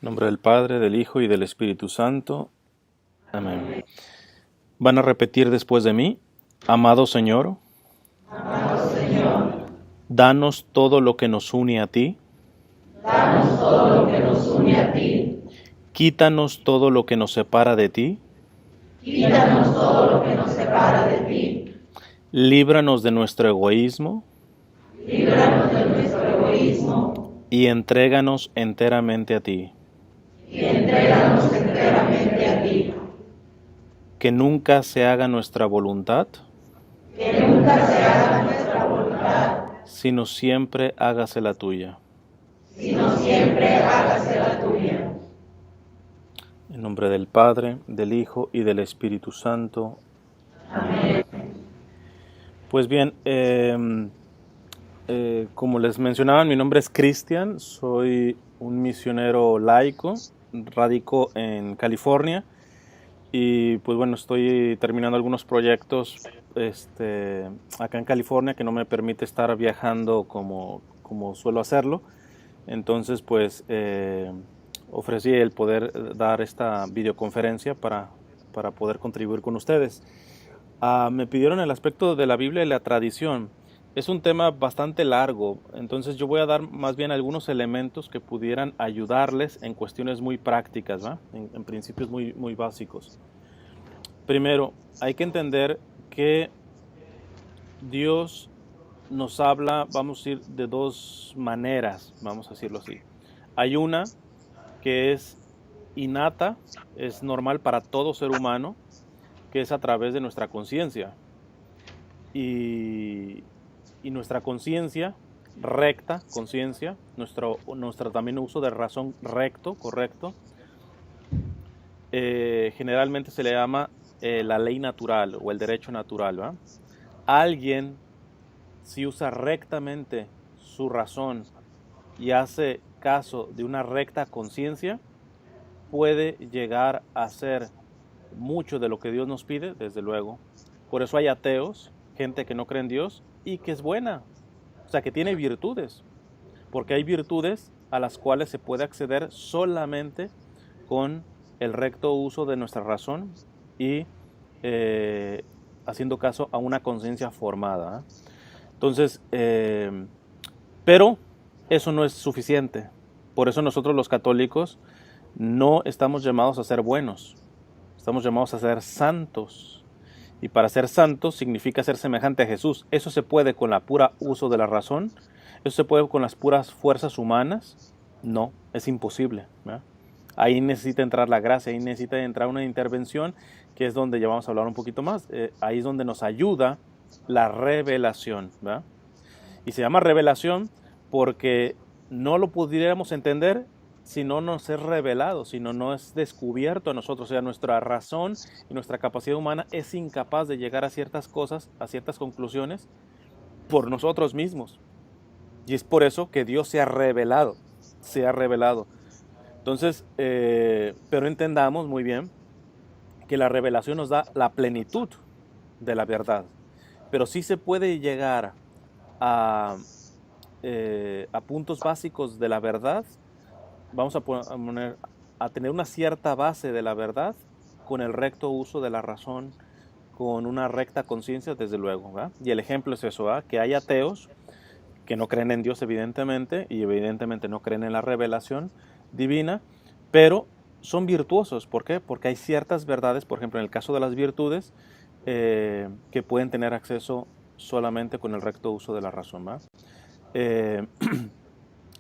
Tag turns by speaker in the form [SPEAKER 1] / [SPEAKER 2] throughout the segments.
[SPEAKER 1] En nombre del Padre, del Hijo y del Espíritu Santo. Amén. Van a repetir después de mí: Amado Señor,
[SPEAKER 2] Amado Señor,
[SPEAKER 1] danos todo lo que nos une a ti,
[SPEAKER 2] danos todo lo que nos une a ti,
[SPEAKER 1] quítanos todo lo que nos separa de ti,
[SPEAKER 2] quítanos todo lo que nos separa de ti,
[SPEAKER 1] líbranos de nuestro egoísmo
[SPEAKER 2] líbranos de nuestro egoísmo
[SPEAKER 1] y entréganos enteramente a ti.
[SPEAKER 2] y entréganos enteramente a ti.
[SPEAKER 1] Que nunca se haga nuestra voluntad,
[SPEAKER 2] Que nunca se haga nuestra voluntad,
[SPEAKER 1] sino siempre hágase la tuya.
[SPEAKER 2] sino siempre hágase la tuya.
[SPEAKER 1] En nombre del Padre, del Hijo y del Espíritu Santo.
[SPEAKER 2] Amén.
[SPEAKER 1] Pues bien, como les mencionaba, mi nombre es Cristian, soy un misionero laico, radico en California y pues bueno, estoy terminando algunos proyectos acá en California que no me permite estar viajando como suelo hacerlo. Entonces pues ofrecí el poder dar esta videoconferencia para poder contribuir con ustedes. Me pidieron el aspecto de la Biblia y la tradición. Es un tema bastante largo, entonces yo voy a dar más bien algunos elementos que pudieran ayudarles en cuestiones muy prácticas, ¿va? En principios muy básicos. Primero, hay que entender que Dios nos habla, vamos a decir, de dos maneras, vamos a decirlo así. Hay una que es innata, es normal para todo ser humano, que es a través de nuestra conciencia. Y nuestra conciencia, recta conciencia, nuestro también uso de razón recto, correcto, generalmente se le llama la ley natural o el derecho natural, ¿va? Alguien, si usa rectamente su razón y hace caso de una recta conciencia, puede llegar a hacer mucho de lo que Dios nos pide, desde luego. Por eso hay ateos, gente que no cree en Dios y que es buena, o sea, que tiene virtudes, porque hay virtudes a las cuales se puede acceder solamente con el recto uso de nuestra razón y haciendo caso a una conciencia formada. Entonces, pero eso no es suficiente. Por eso nosotros los católicos no estamos llamados a ser buenos, estamos llamados a ser santos. Y para ser santos significa ser semejante a Jesús. Eso se puede con la pura uso de la razón. Eso se puede con las puras fuerzas humanas. No, es imposible, ¿verdad? Ahí necesita entrar la gracia, ahí necesita entrar una intervención, que es donde ya vamos a hablar un poquito más. Ahí es donde nos ayuda la revelación, ¿verdad? Y se llama revelación porque no lo pudiéramos entender si no nos es revelado, si no es descubierto a nosotros. O sea, nuestra razón y nuestra capacidad humana es incapaz de llegar a ciertas cosas, a ciertas conclusiones, por nosotros mismos. Y es por eso que Dios se ha revelado, se ha revelado. Entonces, pero entendamos muy bien que la revelación nos da la plenitud de la verdad. Pero sí se puede llegar a puntos básicos de la verdad, vamos a tener una cierta base de la verdad con el recto uso de la razón, con una recta conciencia, desde luego, ¿verdad? Y el ejemplo es eso, ¿verdad? Que hay ateos que no creen en Dios, evidentemente, y evidentemente no creen en la revelación divina, pero son virtuosos. ¿Por qué? Porque hay ciertas verdades, por ejemplo, en el caso de las virtudes, que pueden tener acceso solamente con el recto uso de la razón, ¿verdad? Eh,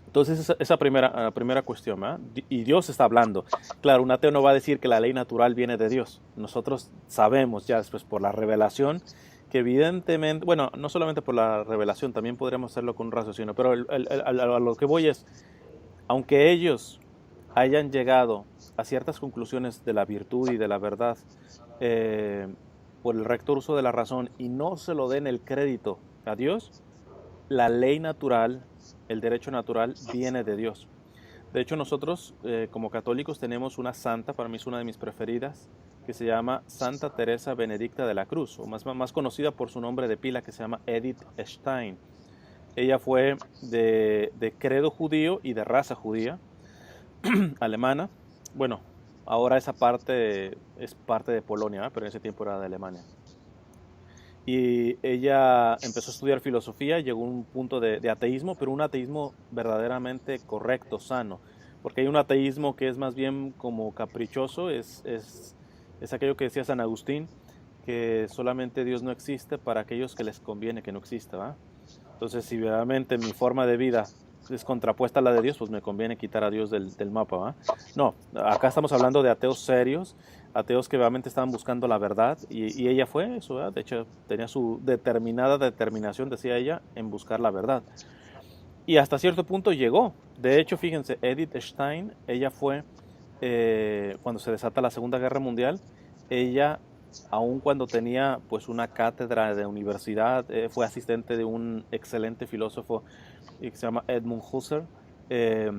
[SPEAKER 1] entonces, esa primera cuestión, ¿verdad? Y Dios está hablando. Claro, un ateo no va a decir que la ley natural viene de Dios. Nosotros sabemos ya después por la revelación que evidentemente, bueno, no solamente por la revelación, también podríamos hacerlo con un raciocinio, pero a lo que voy es, aunque ellos hayan llegado a ciertas conclusiones de la virtud y de la verdad eh, por el recto uso de la razón y no se lo den el crédito a Dios, la ley natural, el derecho natural viene de Dios. De hecho, nosotros como católicos tenemos una santa, para mí es una de mis preferidas, que se llama Santa Teresa Benedicta de la Cruz, o más conocida por su nombre de pila, que se llama Edith Stein. Ella fue de credo judío y de raza judía, alemana. Bueno, ahora esa parte es parte de Polonia, ¿eh? Pero en ese tiempo era de Alemania. Y ella empezó a estudiar filosofía, llegó a un punto de ateísmo, pero un ateísmo verdaderamente correcto, sano. Porque hay un ateísmo que es más bien como caprichoso, es aquello que decía San Agustín, que solamente Dios no existe para aquellos que les conviene que no exista, ¿va? Entonces, si realmente mi forma de vida es contrapuesta a la de Dios, pues me conviene quitar a Dios del mapa, ¿va? No, acá estamos hablando de ateos serios, ateos que realmente estaban buscando la verdad, y ella fue eso, ¿verdad? De hecho, tenía su determinada determinación, decía ella, en buscar la verdad. Y hasta cierto punto llegó. De hecho, fíjense, Edith Stein, ella fue, cuando se desata la Segunda Guerra Mundial, ella, aun cuando tenía pues una cátedra de universidad, fue asistente de un excelente filósofo que se llama Edmund Husserl, eh,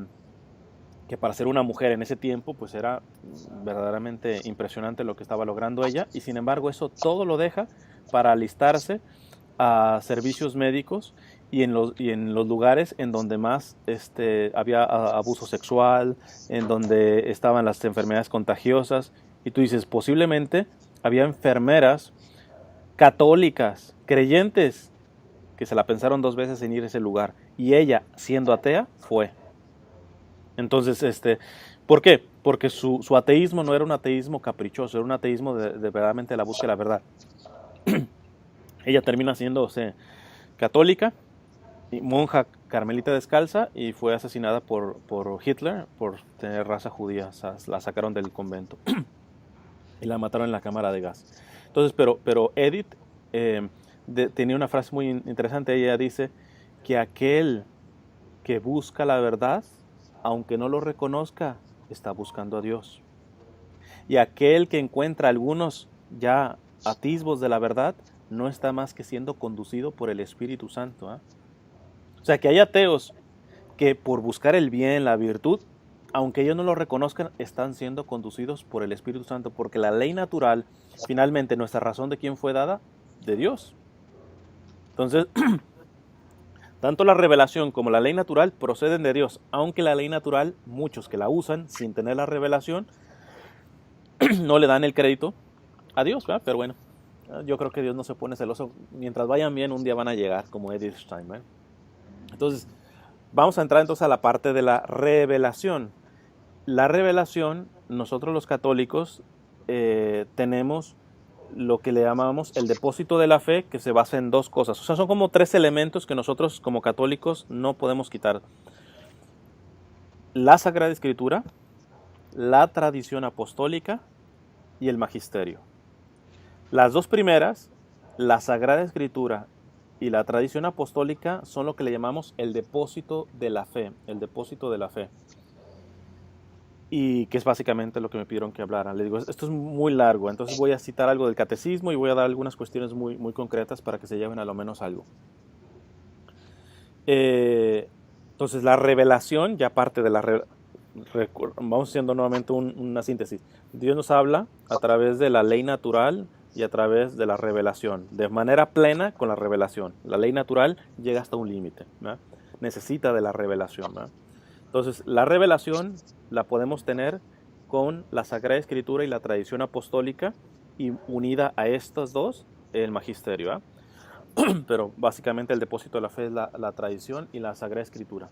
[SPEAKER 1] que para ser una mujer en ese tiempo pues era verdaderamente impresionante lo que estaba logrando ella, y sin embargo eso todo lo deja para alistarse a servicios médicos y en los lugares en donde más había abuso sexual, en donde estaban las enfermedades contagiosas. Y tú dices, posiblemente había enfermeras católicas, creyentes, que se la pensaron dos veces en ir a ese lugar. Y ella, siendo atea, fue. Entonces, ¿por qué? Porque su ateísmo no era un ateísmo caprichoso, era un ateísmo de verdaderamente la búsqueda de la verdad. Ella termina siéndose católica, monja carmelita descalza, y fue asesinada por Hitler por tener raza judía. O sea, la sacaron del convento y la mataron en la cámara de gas. Entonces, pero Edith tenía una frase muy interesante. Ella dice que aquel que busca la verdad, aunque no lo reconozca, está buscando a Dios. Y aquel que encuentra algunos ya atisbos de la verdad, no está más que siendo conducido por el Espíritu Santo, ¿eh? O sea, que hay ateos que por buscar el bien, la virtud, aunque ellos no lo reconozcan, están siendo conducidos por el Espíritu Santo, porque la ley natural, finalmente, nuestra razón de quién fue dada, de Dios. Entonces, tanto la revelación como la ley natural proceden de Dios, aunque la ley natural, muchos que la usan sin tener la revelación, no le dan el crédito a Dios, ¿verdad? Pero bueno, yo creo que Dios no se pone celoso. Mientras vayan bien, un día van a llegar, como Edith Stein, ¿verdad? Entonces, vamos a entrar entonces a la parte de la revelación. La revelación, nosotros los católicos tenemos lo que le llamamos el depósito de la fe, que se basa en dos cosas. O sea, son como tres elementos que nosotros como católicos no podemos quitar: la Sagrada Escritura, la tradición apostólica y el magisterio. Las dos primeras, la Sagrada Escritura y la tradición apostólica, son lo que le llamamos el depósito de la fe, el depósito de la fe. Y que es básicamente lo que me pidieron que hablara. Le digo, esto es muy largo, entonces voy a citar algo del catecismo y voy a dar algunas cuestiones muy, muy concretas para que se lleven a lo menos algo. Entonces, la revelación, ya parte de la... vamos haciendo nuevamente una síntesis. Dios nos habla a través de la ley natural y a través de la revelación, de manera plena con la revelación. La ley natural llega hasta un límite, ¿verdad? Necesita de la revelación, ¿verdad? Entonces, la revelación la podemos tener con la Sagrada Escritura y la tradición apostólica, y unida a estas dos, el magisterio, ¿eh? Pero básicamente el depósito de la fe es la tradición y la Sagrada Escritura.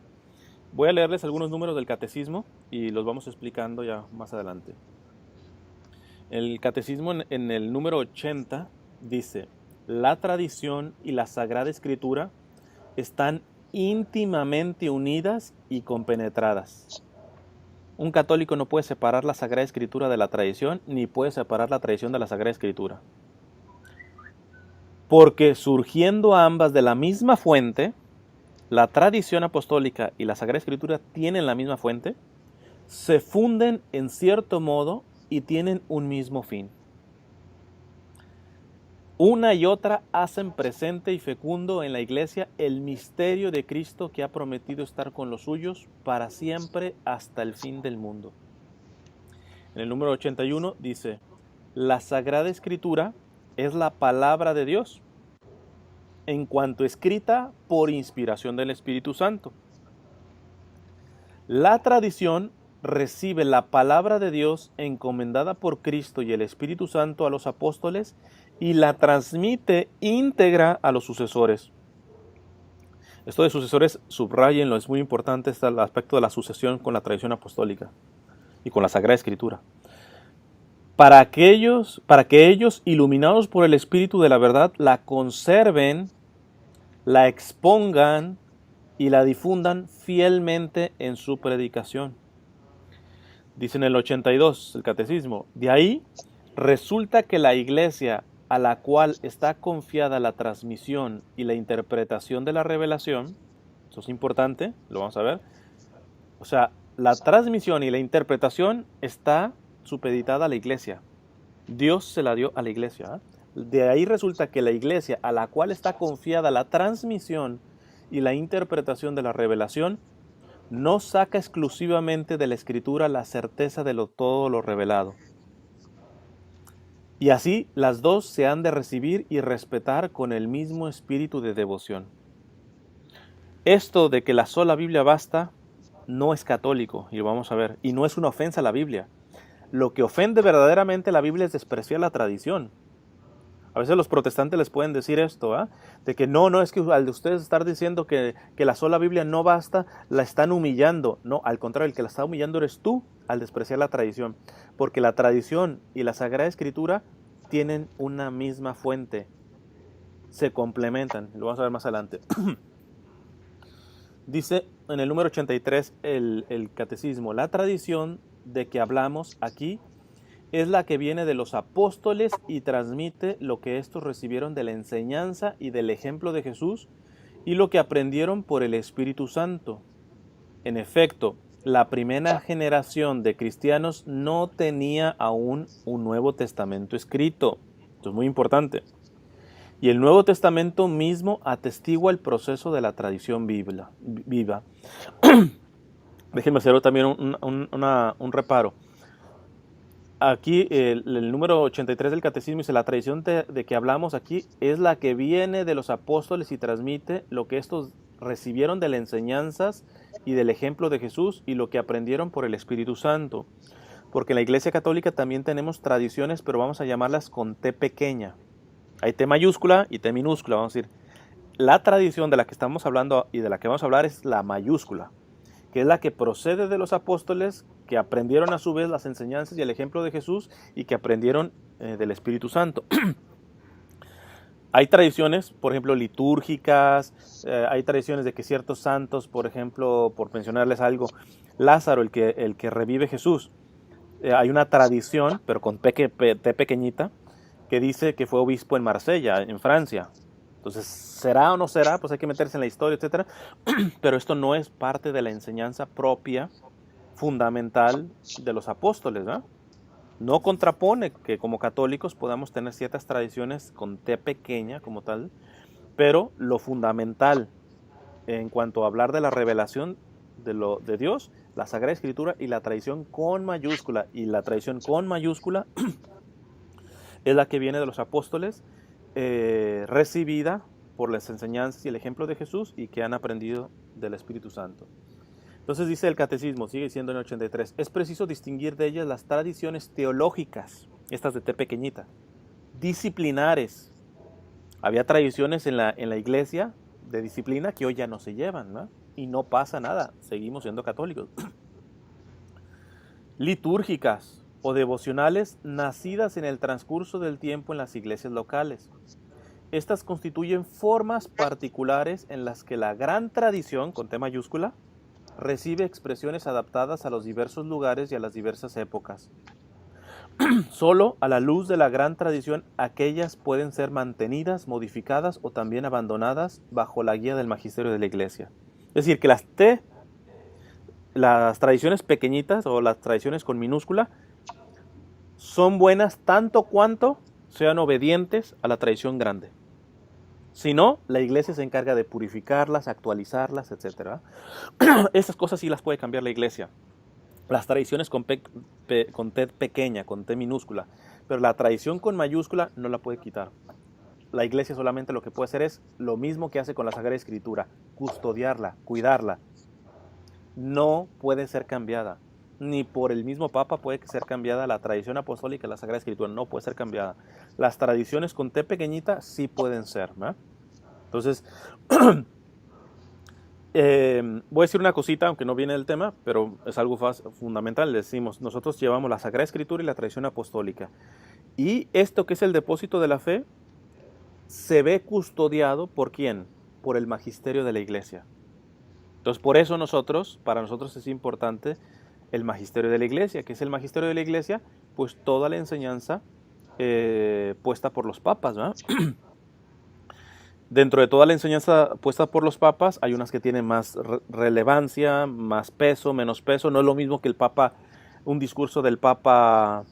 [SPEAKER 1] Voy a leerles algunos números del catecismo y los vamos explicando ya más adelante. El catecismo en el número 80 dice: la tradición y la Sagrada Escritura están íntimamente unidas y compenetradas. Un católico no puede separar la Sagrada Escritura de la tradición, ni puede separar la tradición de la Sagrada Escritura. Porque surgiendo ambas de la misma fuente, la tradición apostólica y la Sagrada Escritura tienen la misma fuente, se funden en cierto modo y tienen un mismo fin. Una y otra hacen presente y fecundo en la Iglesia el misterio de Cristo, que ha prometido estar con los suyos para siempre hasta el fin del mundo. En el número 81 dice: la Sagrada Escritura es la palabra de Dios, en cuanto escrita por inspiración del Espíritu Santo. La tradición recibe la palabra de Dios encomendada por Cristo y el Espíritu Santo a los apóstoles y la transmite íntegra a los sucesores. Esto de sucesores, subrayenlo, es muy importante, está el aspecto de la sucesión con la tradición apostólica y con la Sagrada Escritura. Para que ellos, iluminados por el Espíritu de la verdad, la conserven, la expongan y la difundan fielmente en su predicación. Dice en el 82, el Catecismo, de ahí resulta que la Iglesia a la cual está confiada la transmisión y la interpretación de la revelación, eso es importante, lo vamos a ver, o sea, la transmisión y la interpretación está supeditada a la Iglesia. Dios se la dio a la Iglesia. De ahí resulta que la Iglesia a la cual está confiada la transmisión y la interpretación de la revelación no saca exclusivamente de la Escritura la certeza de todo lo revelado. Y así las dos se han de recibir y respetar con el mismo espíritu de devoción. Esto de que la sola Biblia basta no es católico, y lo vamos a ver, y no es una ofensa a la Biblia. Lo que ofende verdaderamente a la Biblia es despreciar la tradición. A veces los protestantes les pueden decir esto, de que no, es que al de ustedes estar diciendo que la sola Biblia no basta, la están humillando. No, al contrario, el que la está humillando eres tú al despreciar la tradición. Porque la tradición y la Sagrada Escritura tienen una misma fuente. Se complementan, lo vamos a ver más adelante. Dice en el número 83 el Catecismo, la tradición de que hablamos aquí es la que viene de los apóstoles y transmite lo que éstos recibieron de la enseñanza y del ejemplo de Jesús y lo que aprendieron por el Espíritu Santo. En efecto, la primera generación de cristianos no tenía aún un Nuevo Testamento escrito. Esto es muy importante. Y el Nuevo Testamento mismo atestigua el proceso de la tradición viva. Déjenme hacer también un reparo. Aquí el número 83 del Catecismo dice, la tradición de que hablamos aquí es la que viene de los apóstoles y transmite lo que estos recibieron de las enseñanzas y del ejemplo de Jesús y lo que aprendieron por el Espíritu Santo. Porque en la Iglesia Católica también tenemos tradiciones, pero vamos a llamarlas con T pequeña. Hay T mayúscula y T minúscula, vamos a decir. La tradición de la que estamos hablando y de la que vamos a hablar es la mayúscula, que es la que procede de los apóstoles, que aprendieron a su vez las enseñanzas y el ejemplo de Jesús y que aprendieron del Espíritu Santo. Hay tradiciones, por ejemplo, litúrgicas, hay tradiciones de que ciertos santos, por ejemplo, por mencionarles algo, Lázaro, el que revive Jesús, hay una tradición, pero con T pequeñita, que dice que fue obispo en Marsella, en Francia. Entonces, ¿será o no será? Pues hay que meterse en la historia, etc. Pero esto no es parte de la enseñanza propia, fundamental de los apóstoles, ¿no? No contrapone que como católicos podamos tener ciertas tradiciones con T pequeña como tal, pero lo fundamental en cuanto a hablar de la revelación de Dios, la Sagrada Escritura y la tradición con mayúscula, y la tradición con mayúscula es la que viene de los apóstoles, recibida por las enseñanzas y el ejemplo de Jesús y que han aprendido del Espíritu Santo. Entonces dice el Catecismo, sigue diciendo en el 83, es preciso distinguir de ellas las tradiciones teológicas, estas de T pequeñita, disciplinares. Había tradiciones en la iglesia de disciplina que hoy ya no se llevan, ¿no? Y no pasa nada, seguimos siendo católicos. Litúrgicas o devocionales nacidas en el transcurso del tiempo en las iglesias locales. Estas constituyen formas particulares en las que la gran tradición, con T mayúscula, recibe expresiones adaptadas a los diversos lugares y a las diversas épocas. Solo a la luz de la gran tradición aquellas pueden ser mantenidas, modificadas o también abandonadas bajo la guía del magisterio de la iglesia. Es decir, que las tradiciones pequeñitas o las tradiciones con minúscula son buenas tanto cuanto sean obedientes a la tradición grande. Si no, la iglesia se encarga de purificarlas, actualizarlas, etc. Estas cosas sí las puede cambiar la iglesia. Las tradiciones con T pequeña, con T minúscula, pero la tradición con mayúscula no la puede quitar. La iglesia solamente lo que puede hacer es lo mismo que hace con la Sagrada Escritura, custodiarla, cuidarla. No puede ser cambiada. ni por el mismo Papa puede ser cambiada la tradición apostólica, la Sagrada Escritura, no puede ser cambiada. Las tradiciones con T pequeñita sí pueden ser, ¿verdad? Entonces, voy a decir una cosita, aunque no viene del tema, pero es algo fundamental. Le decimos, nosotros llevamos la Sagrada Escritura y la tradición apostólica. Y esto que es el depósito de la fe, se ve custodiado ¿por quién? Por el magisterio de la Iglesia. Entonces, por eso para nosotros es importante el magisterio de la Iglesia. ¿Qué es el magisterio de la Iglesia? Pues toda la enseñanza puesta por los papas, ¿verdad? Dentro de toda la enseñanza puesta por los papas, hay unas que tienen más relevancia, más peso, menos peso. No es lo mismo que un discurso del papa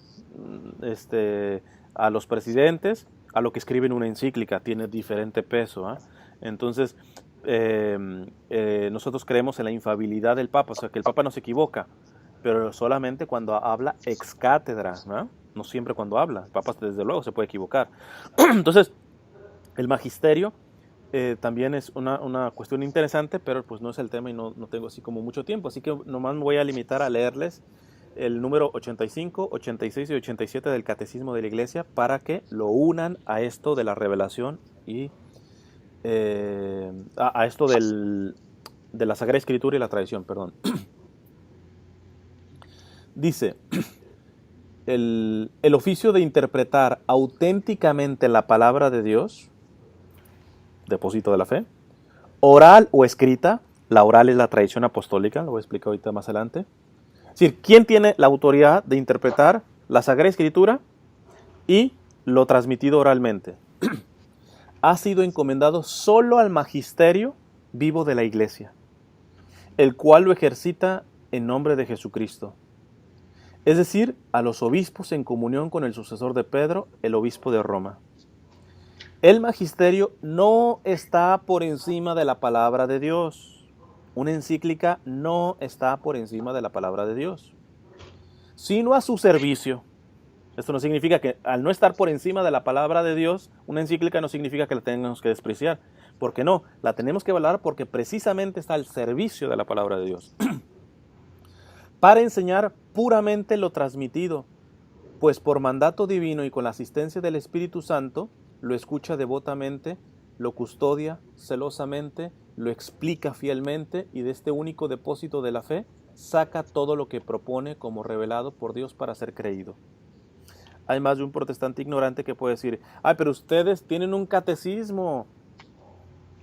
[SPEAKER 1] a los presidentes, a lo que escribe en una encíclica, tiene diferente peso, ¿eh? Entonces, nosotros creemos en la infalibilidad del papa, o sea, que el papa no se equivoca, pero solamente cuando habla ex cátedra, ¿no? No siempre cuando habla. El papa, desde luego, se puede equivocar. Entonces, el magisterio también es una cuestión interesante, pero pues no es el tema y no tengo así como mucho tiempo. Así que nomás me voy a limitar a leerles el número 85, 86 y 87 del Catecismo de la Iglesia para que lo unan a esto de la revelación y a esto de la Sagrada Escritura y la tradición, perdón. Dice, el oficio de interpretar auténticamente la palabra de Dios, depósito de la fe, oral o escrita, la oral es la tradición apostólica, lo voy a explicar ahorita más adelante. Es decir, ¿quién tiene la autoridad de interpretar la Sagrada Escritura y lo transmitido oralmente? Ha sido encomendado solo al magisterio vivo de la Iglesia, el cual lo ejercita en nombre de Jesucristo. Es decir, a los obispos en comunión con el sucesor de Pedro, el obispo de Roma. El magisterio no está por encima de la palabra de Dios. Una encíclica no está por encima de la palabra de Dios, sino a su servicio. Esto no significa que al no estar por encima de la palabra de Dios, una encíclica no significa que la tengamos que despreciar. Porque no, la tenemos que valorar porque precisamente está al servicio de la palabra de Dios. Para enseñar puramente lo transmitido, pues por mandato divino y con la asistencia del Espíritu Santo, lo escucha devotamente, lo custodia celosamente, lo explica fielmente y de este único depósito de la fe saca todo lo que propone como revelado por Dios para ser creído. Hay más de un protestante ignorante que puede decir, ay, pero ustedes tienen un catecismo,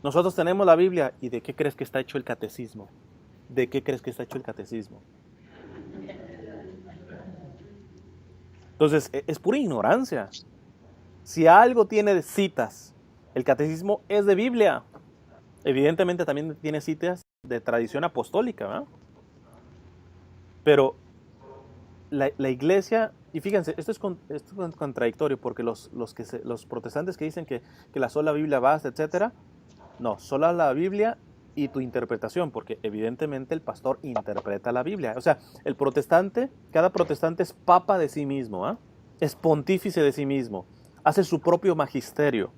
[SPEAKER 1] nosotros tenemos la Biblia. ¿Y de qué crees que está hecho el catecismo? ¿De qué crees que está hecho el catecismo? Entonces, es pura ignorancia. Si algo tiene citas, el catecismo es de Biblia. Evidentemente también tiene citas de tradición apostólica, ¿verdad? Pero la Iglesia, y fíjense, esto es contradictorio porque los protestantes que dicen que la sola Biblia basta, etcétera, no, sola la Biblia y tu interpretación, porque evidentemente el pastor interpreta la Biblia. O sea, cada protestante es papa de sí mismo, ¿eh? Es pontífice de sí mismo, hace su propio magisterio,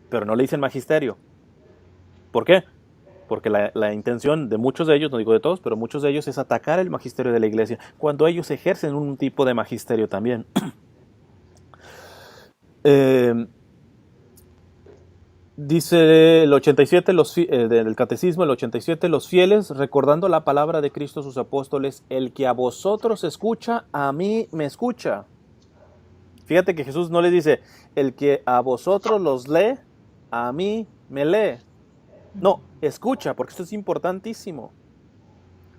[SPEAKER 1] pero no le dicen magisterio. ¿Por qué? Porque la intención de muchos de ellos, no digo de todos, pero muchos de ellos es atacar el magisterio de la Iglesia, cuando ellos ejercen un tipo de magisterio también. Dice el 87 del Catecismo, el 87, los fieles, recordando la palabra de Cristo a sus apóstoles, el que a vosotros escucha, a mí me escucha. Fíjate que Jesús no les dice, el que a vosotros los lee, a mí me lee. No, escucha, porque esto es importantísimo.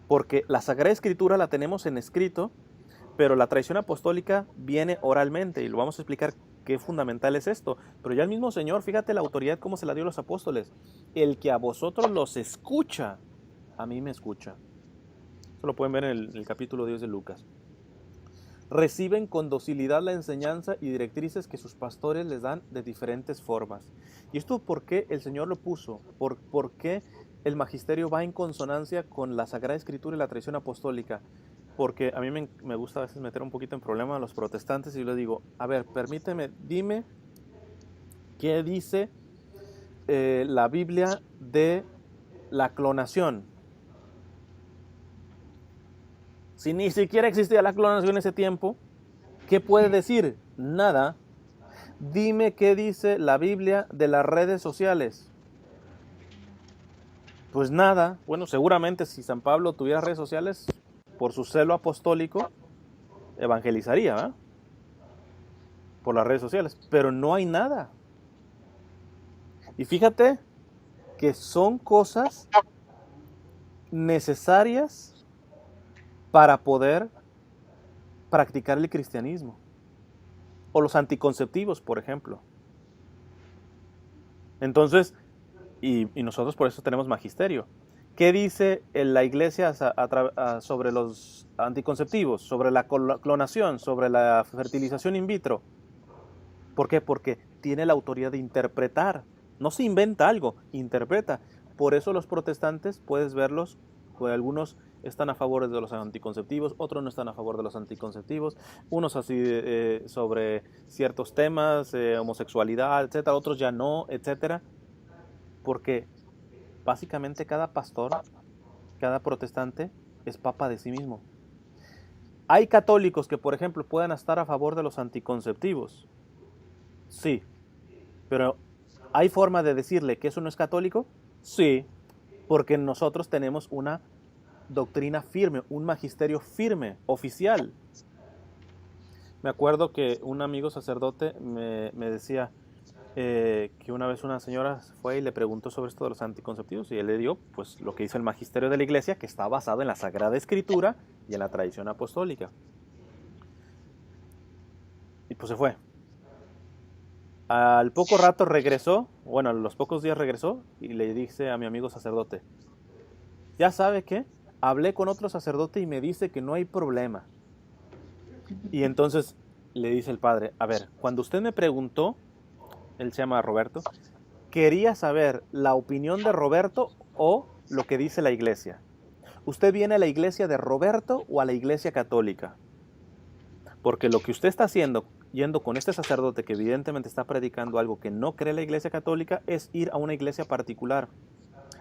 [SPEAKER 1] Porque la Sagrada Escritura la tenemos en escrito, pero la tradición apostólica viene oralmente, y lo vamos a explicar qué fundamental es esto. Pero ya el mismo Señor, fíjate la autoridad cómo se la dio a los apóstoles. El que a vosotros los escucha, a mí me escucha. Eso lo pueden ver en el capítulo 10 de Lucas. Reciben con docilidad la enseñanza y directrices que sus pastores les dan de diferentes formas. ¿Y esto por qué el Señor lo puso? ¿Por qué el magisterio va en consonancia con la Sagrada Escritura y la tradición apostólica? Porque a mí me gusta a veces meter un poquito en problema a los protestantes y yo les digo, a ver, permíteme, dime qué dice la Biblia de la clonación. Si ni siquiera existía la clonación en ese tiempo, ¿qué puede decir? Nada. Dime qué dice la Biblia de las redes sociales. Pues nada. Bueno, seguramente si San Pablo tuviera redes sociales, por su celo apostólico, evangelizaría, ¿verdad? Por las redes sociales. Pero no hay nada. Y fíjate que son cosas necesarias para poder practicar el cristianismo. O los anticonceptivos, por ejemplo. Entonces, y nosotros por eso tenemos magisterio. ¿Qué dice la iglesia sobre los anticonceptivos, sobre la clonación, sobre la fertilización in vitro? ¿Por qué? Porque tiene la autoridad de interpretar. No se inventa algo, interpreta. Por eso los protestantes, puedes verlos, pues algunos están a favor de los anticonceptivos, otros no están a favor de los anticonceptivos, unos así sobre ciertos temas, homosexualidad, etcétera, otros ya no, etcétera. Porque básicamente cada pastor, cada protestante es papa de sí mismo. Hay católicos que, por ejemplo, puedan estar a favor de los anticonceptivos. Sí, pero ¿hay forma de decirle que eso no es católico? Sí, porque nosotros tenemos una doctrina firme, un magisterio firme, oficial. Me acuerdo que un amigo sacerdote me decía que una vez una señora fue y le preguntó sobre esto de los anticonceptivos y él le dio pues lo que dice el magisterio de la iglesia, que está basado en la Sagrada Escritura y en la tradición apostólica. Y pues se fue. Al poco rato regresó, bueno, a los pocos días regresó y le dice a mi amigo sacerdote, ¿ya sabe qué? Hablé con otro sacerdote y me dice que no hay problema. Y entonces le dice el padre, a ver, cuando usted me preguntó, él se llama Roberto, quería saber la opinión de Roberto o lo que dice la iglesia. ¿Usted viene a la iglesia de Roberto o a la iglesia católica? Porque lo que usted está haciendo, yendo con este sacerdote que evidentemente está predicando algo que no cree la iglesia católica, es ir a una iglesia particular.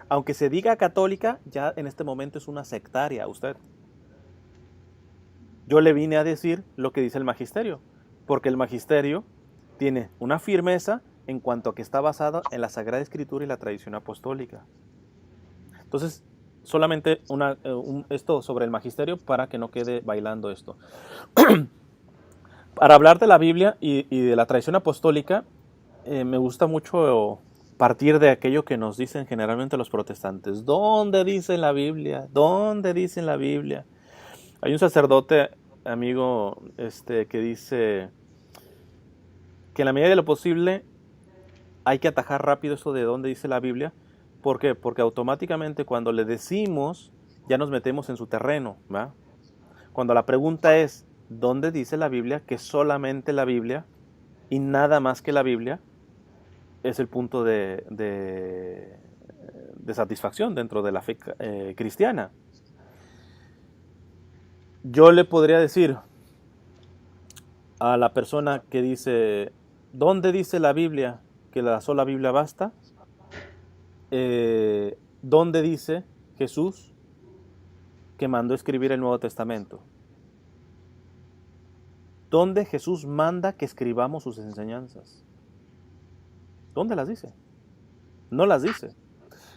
[SPEAKER 1] Aunque se diga católica, ya en este momento es una sectaria usted. Yo le vine a decir lo que dice el magisterio, porque el magisterio tiene una firmeza en cuanto a que está basado en la Sagrada Escritura y la tradición apostólica. Entonces, solamente esto sobre el magisterio para que no quede bailando esto. Para hablar de la Biblia y de la tradición apostólica, me gusta mucho partir de aquello que nos dicen generalmente los protestantes. ¿Dónde dice la Biblia? ¿Dónde dice la Biblia? Hay un sacerdote, amigo, que dice que en la medida de lo posible hay que atajar rápido eso de dónde dice la Biblia. ¿Por qué? Porque automáticamente cuando le decimos, ya nos metemos en su terreno, ¿va? Cuando la pregunta es, ¿dónde dice la Biblia? Que solamente la Biblia y nada más que la Biblia es el punto de satisfacción dentro de la fe cristiana. Yo le podría decir a la persona que dice, ¿dónde dice la Biblia que la sola Biblia basta? ¿Dónde dice Jesús que mandó escribir el Nuevo Testamento? ¿Dónde Jesús manda que escribamos sus enseñanzas? ¿Dónde las dice? No las dice.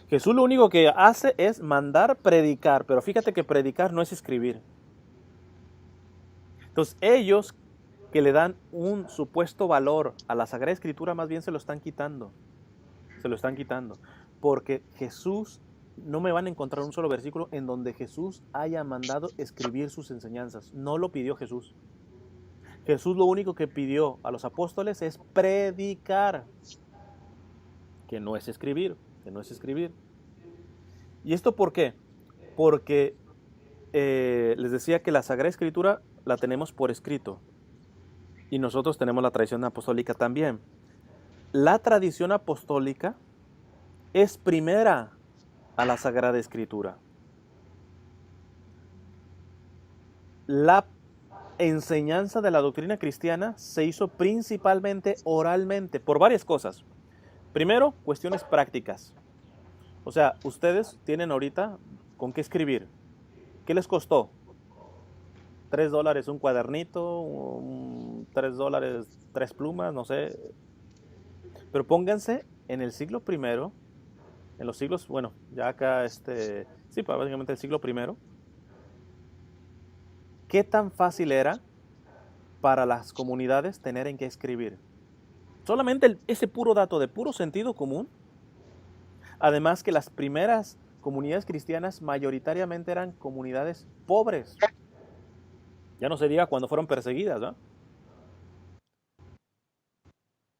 [SPEAKER 1] Jesús lo único que hace es mandar predicar, pero fíjate que predicar no es escribir. Entonces ellos que le dan un supuesto valor a la Sagrada Escritura más bien se lo están quitando. Se lo están quitando. Porque Jesús, no me van a encontrar un solo versículo en donde Jesús haya mandado escribir sus enseñanzas. No lo pidió Jesús. Jesús lo único que pidió a los apóstoles es predicar, que no es escribir, que no es escribir. ¿Y esto por qué? Porque les decía que la Sagrada Escritura la tenemos por escrito y nosotros tenemos la tradición apostólica también. La tradición apostólica es primera a la Sagrada Escritura. La enseñanza de la doctrina cristiana se hizo principalmente oralmente por varias cosas. Primero, cuestiones prácticas. O sea, ustedes tienen ahorita con qué escribir. ¿Qué les costó? $3 un cuadernito, $3 3 plumas, no sé. Pero pónganse en el siglo primero, en los siglos, bueno, ya acá, sí, básicamente el siglo primero, ¿qué tan fácil era para las comunidades tener en qué escribir? Solamente ese puro dato de puro sentido común. Además que las primeras comunidades cristianas mayoritariamente eran comunidades pobres. Ya no se diga cuando fueron perseguidas, ¿no?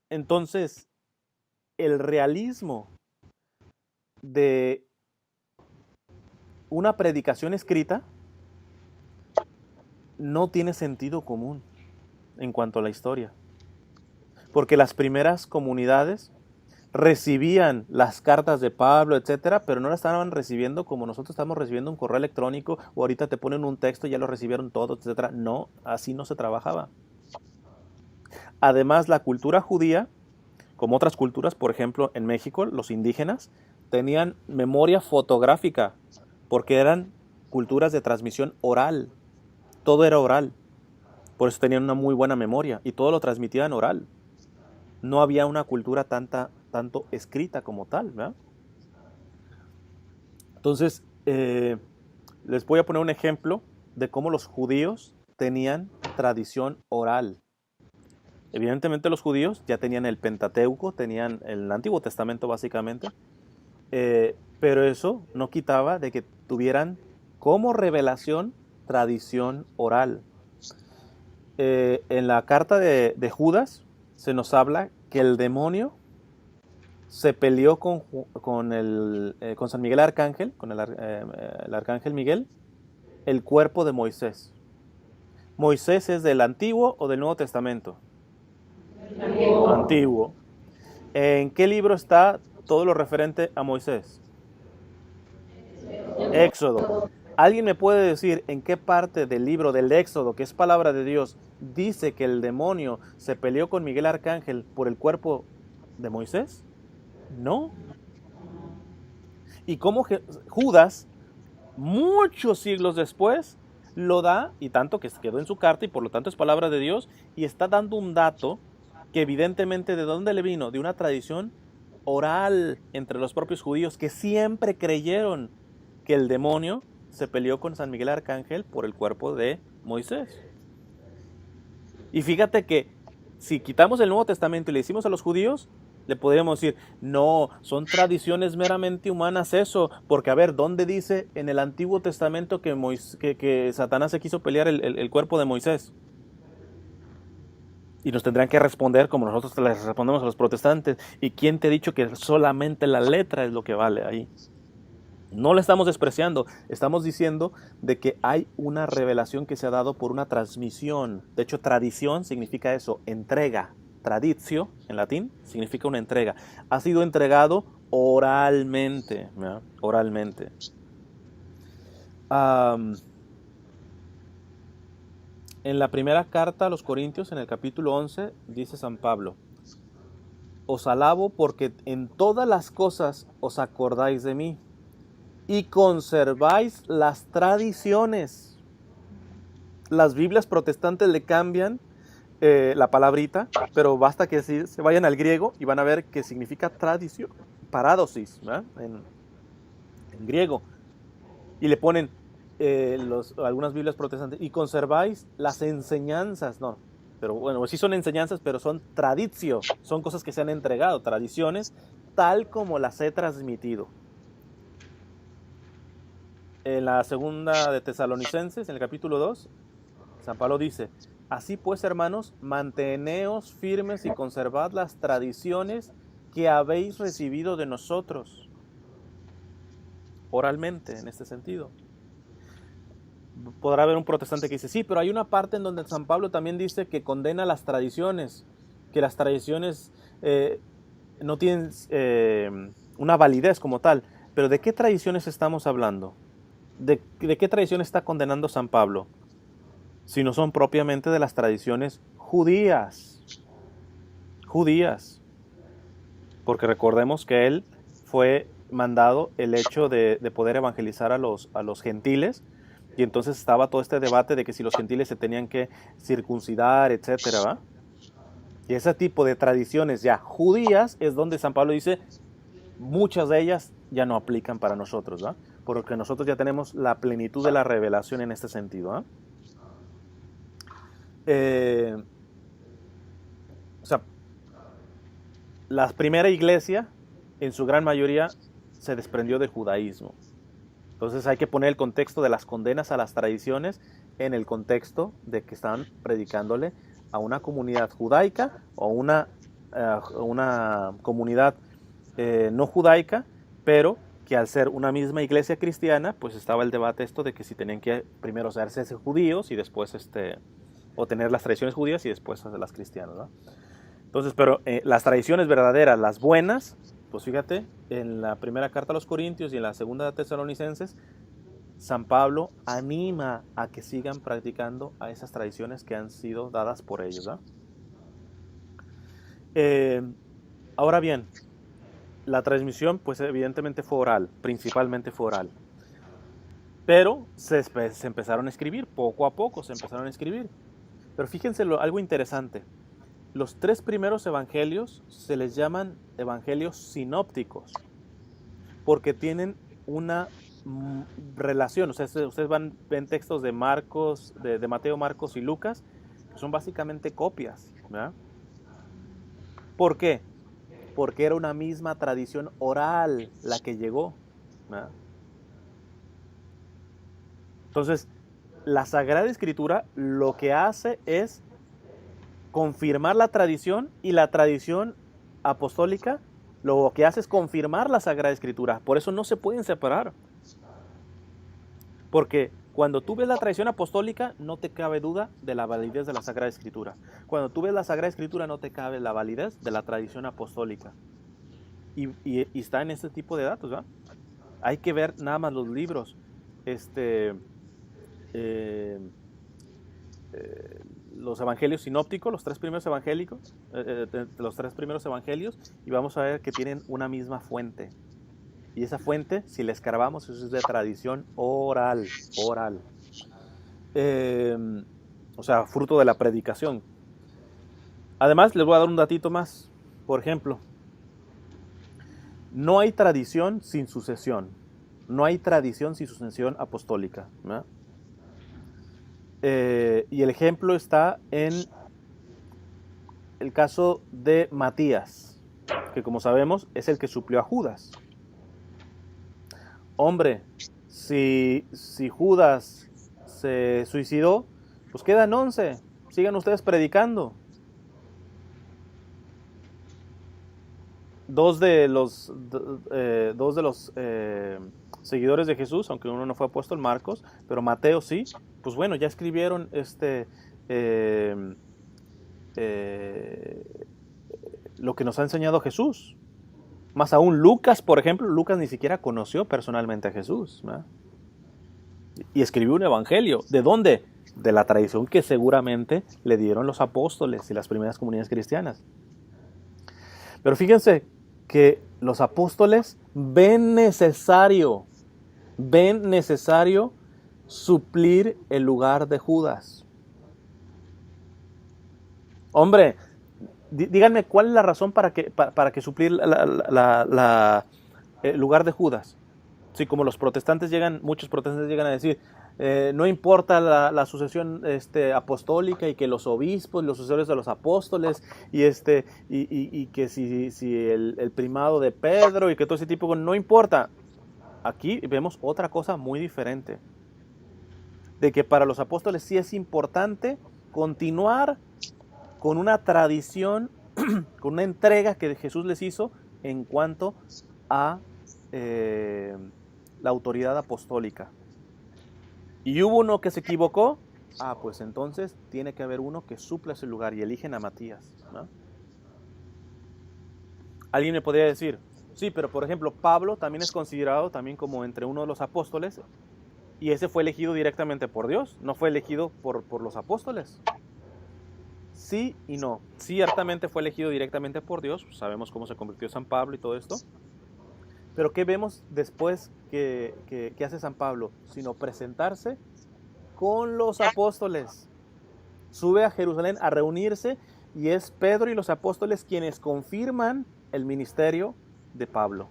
[SPEAKER 1] Entonces, el realismo de una predicación escrita no tiene sentido común en cuanto a la historia. Porque las primeras comunidades recibían las cartas de Pablo, etcétera, pero no las estaban recibiendo como nosotros estamos recibiendo un correo electrónico o ahorita te ponen un texto y ya lo recibieron todo, etcétera. No, así no se trabajaba. Además, la cultura judía, como otras culturas, por ejemplo, en México, los indígenas tenían memoria fotográfica porque eran culturas de transmisión oral. Todo era oral. Por eso tenían una muy buena memoria y todo lo transmitían oral. No había una cultura tanto escrita como tal, ¿verdad? Entonces, les voy a poner un ejemplo de cómo los judíos tenían tradición oral. Evidentemente los judíos ya tenían el Pentateuco, tenían el Antiguo Testamento básicamente, pero eso no quitaba de que tuvieran como revelación tradición oral. En la carta de Judas se nos habla que el demonio se peleó con San Miguel Arcángel, con el Arcángel Miguel, el cuerpo de Moisés. ¿Moisés es del Antiguo o del Nuevo Testamento? Antiguo. ¿En qué libro está todo lo referente a Moisés? Éxodo. ¿Alguien me puede decir en qué parte del libro del Éxodo, que es palabra de Dios, dice que el demonio se peleó con Miguel Arcángel por el cuerpo de Moisés? No. Y cómo Judas, muchos siglos después, lo da, y tanto que se quedó en su carta, y por lo tanto es palabra de Dios, y está dando un dato que evidentemente de dónde le vino, de una tradición oral entre los propios judíos, que siempre creyeron que el demonio se peleó con San Miguel Arcángel por el cuerpo de Moisés. Y fíjate que si quitamos el Nuevo Testamento y le decimos a los judíos, le podríamos decir, no, son tradiciones meramente humanas eso, porque a ver, ¿dónde dice en el Antiguo Testamento que Satanás se quiso pelear el cuerpo de Moisés? Y nos tendrán que responder como nosotros les respondemos a los protestantes. ¿Y quién te ha dicho que solamente la letra es lo que vale ahí? No le estamos despreciando, estamos diciendo de que hay una revelación que se ha dado por una transmisión. De hecho, tradición significa eso, entrega. Traditio, en latín, significa una entrega. Ha sido entregado oralmente, ¿verdad? Oralmente. En la primera carta a los Corintios, en el capítulo 11, dice San Pablo, os alabo porque en todas las cosas os acordáis de mí y conserváis las tradiciones. Las Biblias protestantes le cambian la palabrita, pero basta que se vayan al griego y van a ver que significa tradición, paradosis, ¿verdad? En griego. Y le ponen algunas Biblias protestantes, y conserváis las enseñanzas, no, pero bueno, sí son enseñanzas, pero son traditio, son cosas que se han entregado, tradiciones, tal como las he transmitido. En la segunda de Tesalonicenses, en el capítulo 2, San Pablo dice, así pues, hermanos, manteneos firmes y conservad las tradiciones que habéis recibido de nosotros, oralmente, en este sentido. Podrá haber un protestante que dice, sí, pero hay una parte en donde San Pablo también dice que condena las tradiciones, que las tradiciones no tienen una validez como tal. Pero ¿de qué tradiciones estamos hablando? ¿De qué tradición está condenando San Pablo? Si no son propiamente de las tradiciones judías. Judías. Porque recordemos que él fue mandado el hecho de poder evangelizar a los gentiles, Y entonces estaba todo este debate de que si los gentiles se tenían que circuncidar, etcétera, ¿va? Y ese tipo de tradiciones ya judías es donde San Pablo dice, muchas de ellas ya no aplican para nosotros, ¿va? Porque nosotros ya tenemos la plenitud de la revelación en este sentido, ¿va? O sea, la primera iglesia, en su gran mayoría, se desprendió del judaísmo. Entonces hay que poner el contexto de las condenas a las tradiciones en el contexto de que están predicándole a una comunidad judaica o una comunidad no judaica, pero que al ser una misma iglesia cristiana, pues estaba el debate esto de que si tenían que primero hacerse judíos y después o tener las tradiciones judías y después las cristianas, ¿no? Entonces, pero las tradiciones verdaderas, las buenas, pues fíjate, en la primera carta a los Corintios y en la segunda de Tesalonicenses, San Pablo anima a que sigan practicando a esas tradiciones que han sido dadas por ellos, ¿no? Ahora bien, la transmisión, pues evidentemente fue oral, principalmente fue oral. Pero se empezaron a escribir, poco a poco se empezaron a escribir. Pero fíjense algo interesante. Los 3 primeros evangelios se les llaman evangelios sinópticos, porque tienen una relación. O sea, ustedes ven textos de Marcos, de Mateo, Marcos y Lucas, que son básicamente copias, ¿verdad? ¿Por qué? Porque era una misma tradición oral la que llegó, ¿verdad? Entonces, la Sagrada Escritura lo que hace es confirmar la tradición, y la tradición apostólica lo que hace es confirmar la Sagrada Escritura. Por eso no se pueden separar. Porque cuando tú ves la tradición apostólica, no te cabe duda de la validez de la Sagrada Escritura. Cuando tú ves la Sagrada Escritura, no te cabe la validez de la tradición apostólica. Y está en este tipo de datos, ¿verdad? Hay que ver nada más los libros. Los evangelios sinópticos, los 3 primeros evangelios, y vamos a ver que tienen una misma fuente. Y esa fuente, si la escarbamos, eso es de tradición oral. O sea, fruto de la predicación. Además, les voy a dar un datito más. Por ejemplo, no hay tradición sin sucesión. No hay tradición sin sucesión apostólica, ¿verdad? Y el ejemplo está en el caso de Matías, que como sabemos es el que suplió a Judas. Hombre, si Judas se suicidó, pues quedan 11. Sigan ustedes predicando. 2 de los seguidores de Jesús, aunque uno no fue apóstol, Marcos, pero Mateo sí, pues bueno, ya escribieron lo que nos ha enseñado Jesús. Más aún Lucas, por ejemplo, Lucas ni siquiera conoció personalmente a Jesús, ¿verdad? Y escribió un evangelio. ¿De dónde? De la tradición que seguramente le dieron los apóstoles y las primeras comunidades cristianas. Pero fíjense que los apóstoles ven necesario suplir el lugar de Judas. Hombre, díganme cuál es la razón para que suplir el lugar de Judas. Sí, como muchos protestantes llegan a decir, no importa la sucesión apostólica y que los obispos, los sucesores de los apóstoles y que si el primado de Pedro y que todo ese tipo, no importa. Aquí vemos otra cosa muy diferente, de que para los apóstoles sí es importante continuar con una tradición, con una entrega que Jesús les hizo en cuanto a la autoridad apostólica. Y hubo uno que se equivocó, pues entonces tiene que haber uno que supla ese lugar, y eligen a Matías, ¿no? Alguien me podría decir, sí, pero por ejemplo Pablo también es considerado también como entre uno de los apóstoles, y ese fue elegido directamente por Dios, no fue elegido por los apóstoles. Sí y no. Ciertamente fue elegido directamente por Dios, sabemos cómo se convirtió San Pablo y todo esto. Pero ¿qué vemos después que hace San Pablo? Sino presentarse con los apóstoles. Sube a Jerusalén a reunirse y es Pedro y los apóstoles quienes confirman el ministerio de Pablo.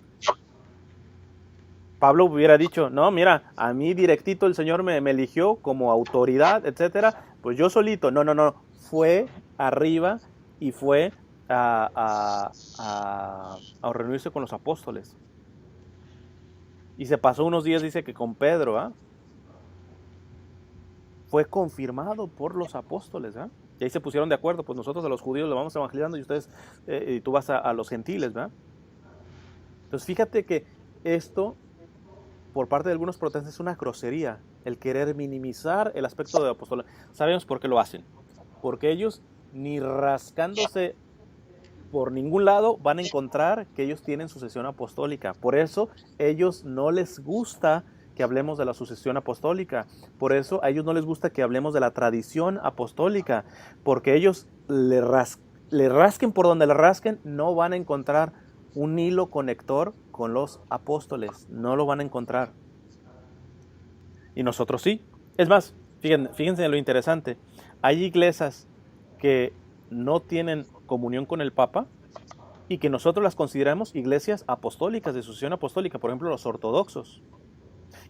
[SPEAKER 1] Pablo hubiera dicho, no, mira, a mí directito el Señor me eligió como autoridad, etcétera, pues yo solito. No, fue arriba y fue a reunirse con los apóstoles. Y se pasó unos días, dice que con Pedro, fue confirmado por los apóstoles. Y ahí se pusieron de acuerdo, pues nosotros a los judíos lo vamos evangelizando y ustedes, y tú vas a los gentiles. Entonces fíjate que esto, por parte de algunos protestantes, es una grosería, el querer minimizar el aspecto del apostolado. Sabemos por qué lo hacen. Porque ellos, ni rascándose por ningún lado, van a encontrar que ellos tienen sucesión apostólica. Por eso, ellos no les gusta que hablemos de la sucesión apostólica. Por eso, a ellos no les gusta que hablemos de la tradición apostólica. Porque ellos le rasquen por donde le rasquen, no van a encontrar un hilo conector con los apóstoles. No lo van a encontrar. Y nosotros sí. Es más, fíjense en lo interesante. Hay iglesias que no tienen comunión con el Papa y que nosotros las consideramos iglesias apostólicas, de sucesión apostólica, por ejemplo los ortodoxos.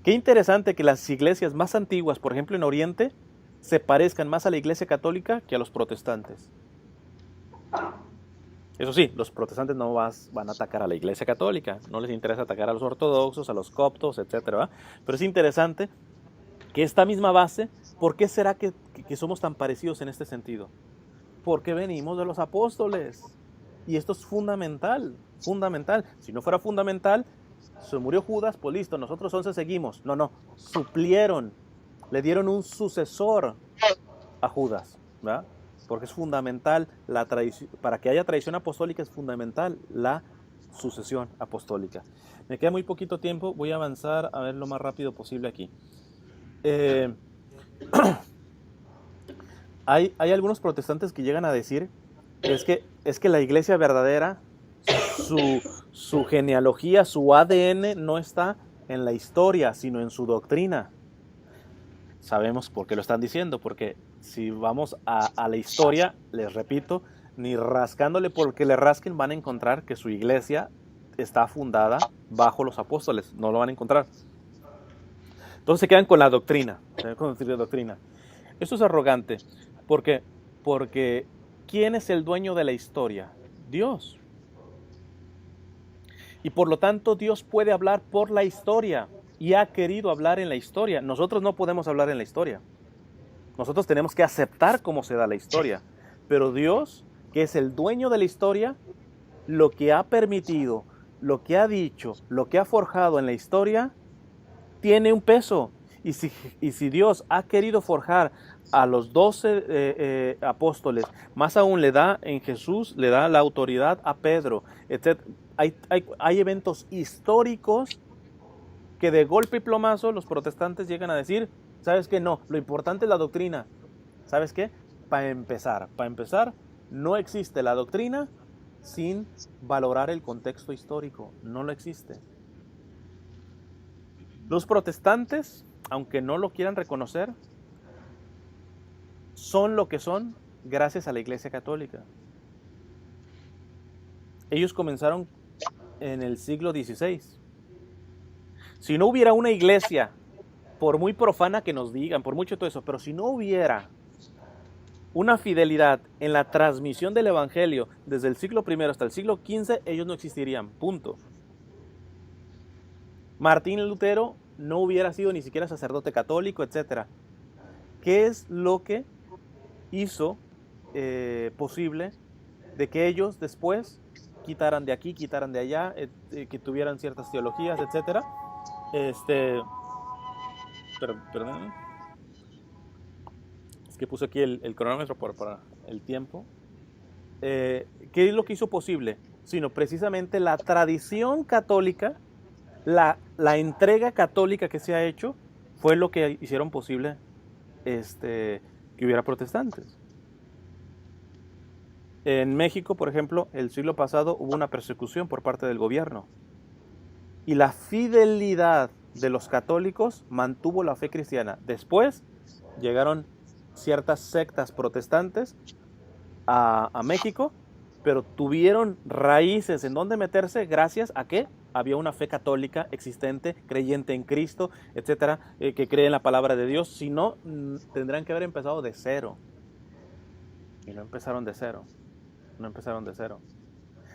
[SPEAKER 1] Qué interesante que las iglesias más antiguas, por ejemplo en Oriente, se parezcan más a la iglesia católica que a los protestantes. Eso sí, los protestantes no van a atacar a la iglesia católica, no les interesa atacar a los ortodoxos, a los coptos, etc. Pero es interesante que esta misma base, ¿por qué será que somos tan parecidos en este sentido? Porque venimos de los apóstoles. Y esto es fundamental, fundamental. Si no fuera fundamental, se murió Judas, pues listo, nosotros 11 seguimos. No, suplieron, le dieron un sucesor a Judas, ¿verdad? Porque es fundamental la tradición, para que haya tradición apostólica es fundamental la sucesión apostólica. Me queda muy poquito tiempo, voy a avanzar a ver lo más rápido posible aquí. Hay algunos protestantes que llegan a decir es que la iglesia verdadera, su genealogía, su ADN no está en la historia, sino en su doctrina. Sabemos por qué lo están diciendo, porque si vamos a la historia, les repito, ni rascándole porque le rasquen van a encontrar que su iglesia está fundada bajo los apóstoles, no lo van a encontrar. Entonces se quedan con la doctrina, Esto es arrogante, porque ¿quién es el dueño de la historia? Dios. Y por lo tanto Dios puede hablar por la historia y ha querido hablar en la historia. Nosotros no podemos hablar en la historia. Nosotros tenemos que aceptar cómo se da la historia. Pero Dios, que es el dueño de la historia, lo que ha permitido, lo que ha dicho, lo que ha forjado en la historia, tiene un peso. Y si Dios ha querido forjar a los 12 apóstoles, más aún le da en Jesús, le da la autoridad a Pedro, etc. Hay eventos históricos que de golpe y plomazo los protestantes llegan a decir, ¿sabes qué? No, lo importante es la doctrina. ¿Sabes qué? Para empezar, no existe la doctrina sin valorar el contexto histórico. No lo existe. Los protestantes, aunque no lo quieran reconocer, son lo que son gracias a la Iglesia Católica. Ellos comenzaron en el siglo XVI. Si no hubiera una iglesia, por muy profana que nos digan, por mucho todo eso, pero si no hubiera una fidelidad en la transmisión del Evangelio desde el siglo I hasta el siglo XV, ellos no existirían, punto. Martín Lutero no hubiera sido ni siquiera sacerdote católico, etc. ¿Qué es lo que hizo posible de que ellos después quitaran de aquí, quitaran de allá, que tuvieran ciertas teologías, etc.? Perdón. Es que puse aquí el cronómetro para el tiempo. ¿Qué es lo que hizo posible? Sino precisamente la tradición católica, la entrega católica que se ha hecho, fue lo que hicieron posible que hubiera protestantes. En México, por ejemplo, el siglo pasado hubo una persecución por parte del gobierno. Y la fidelidad de los católicos mantuvo la fe cristiana. Después, llegaron ciertas sectas protestantes a México, pero tuvieron raíces en donde meterse gracias a que había una fe católica existente, creyente en Cristo, etcétera, que cree en la palabra de Dios. Si no, tendrán que haber empezado de cero. Y no empezaron de cero. No empezaron de cero.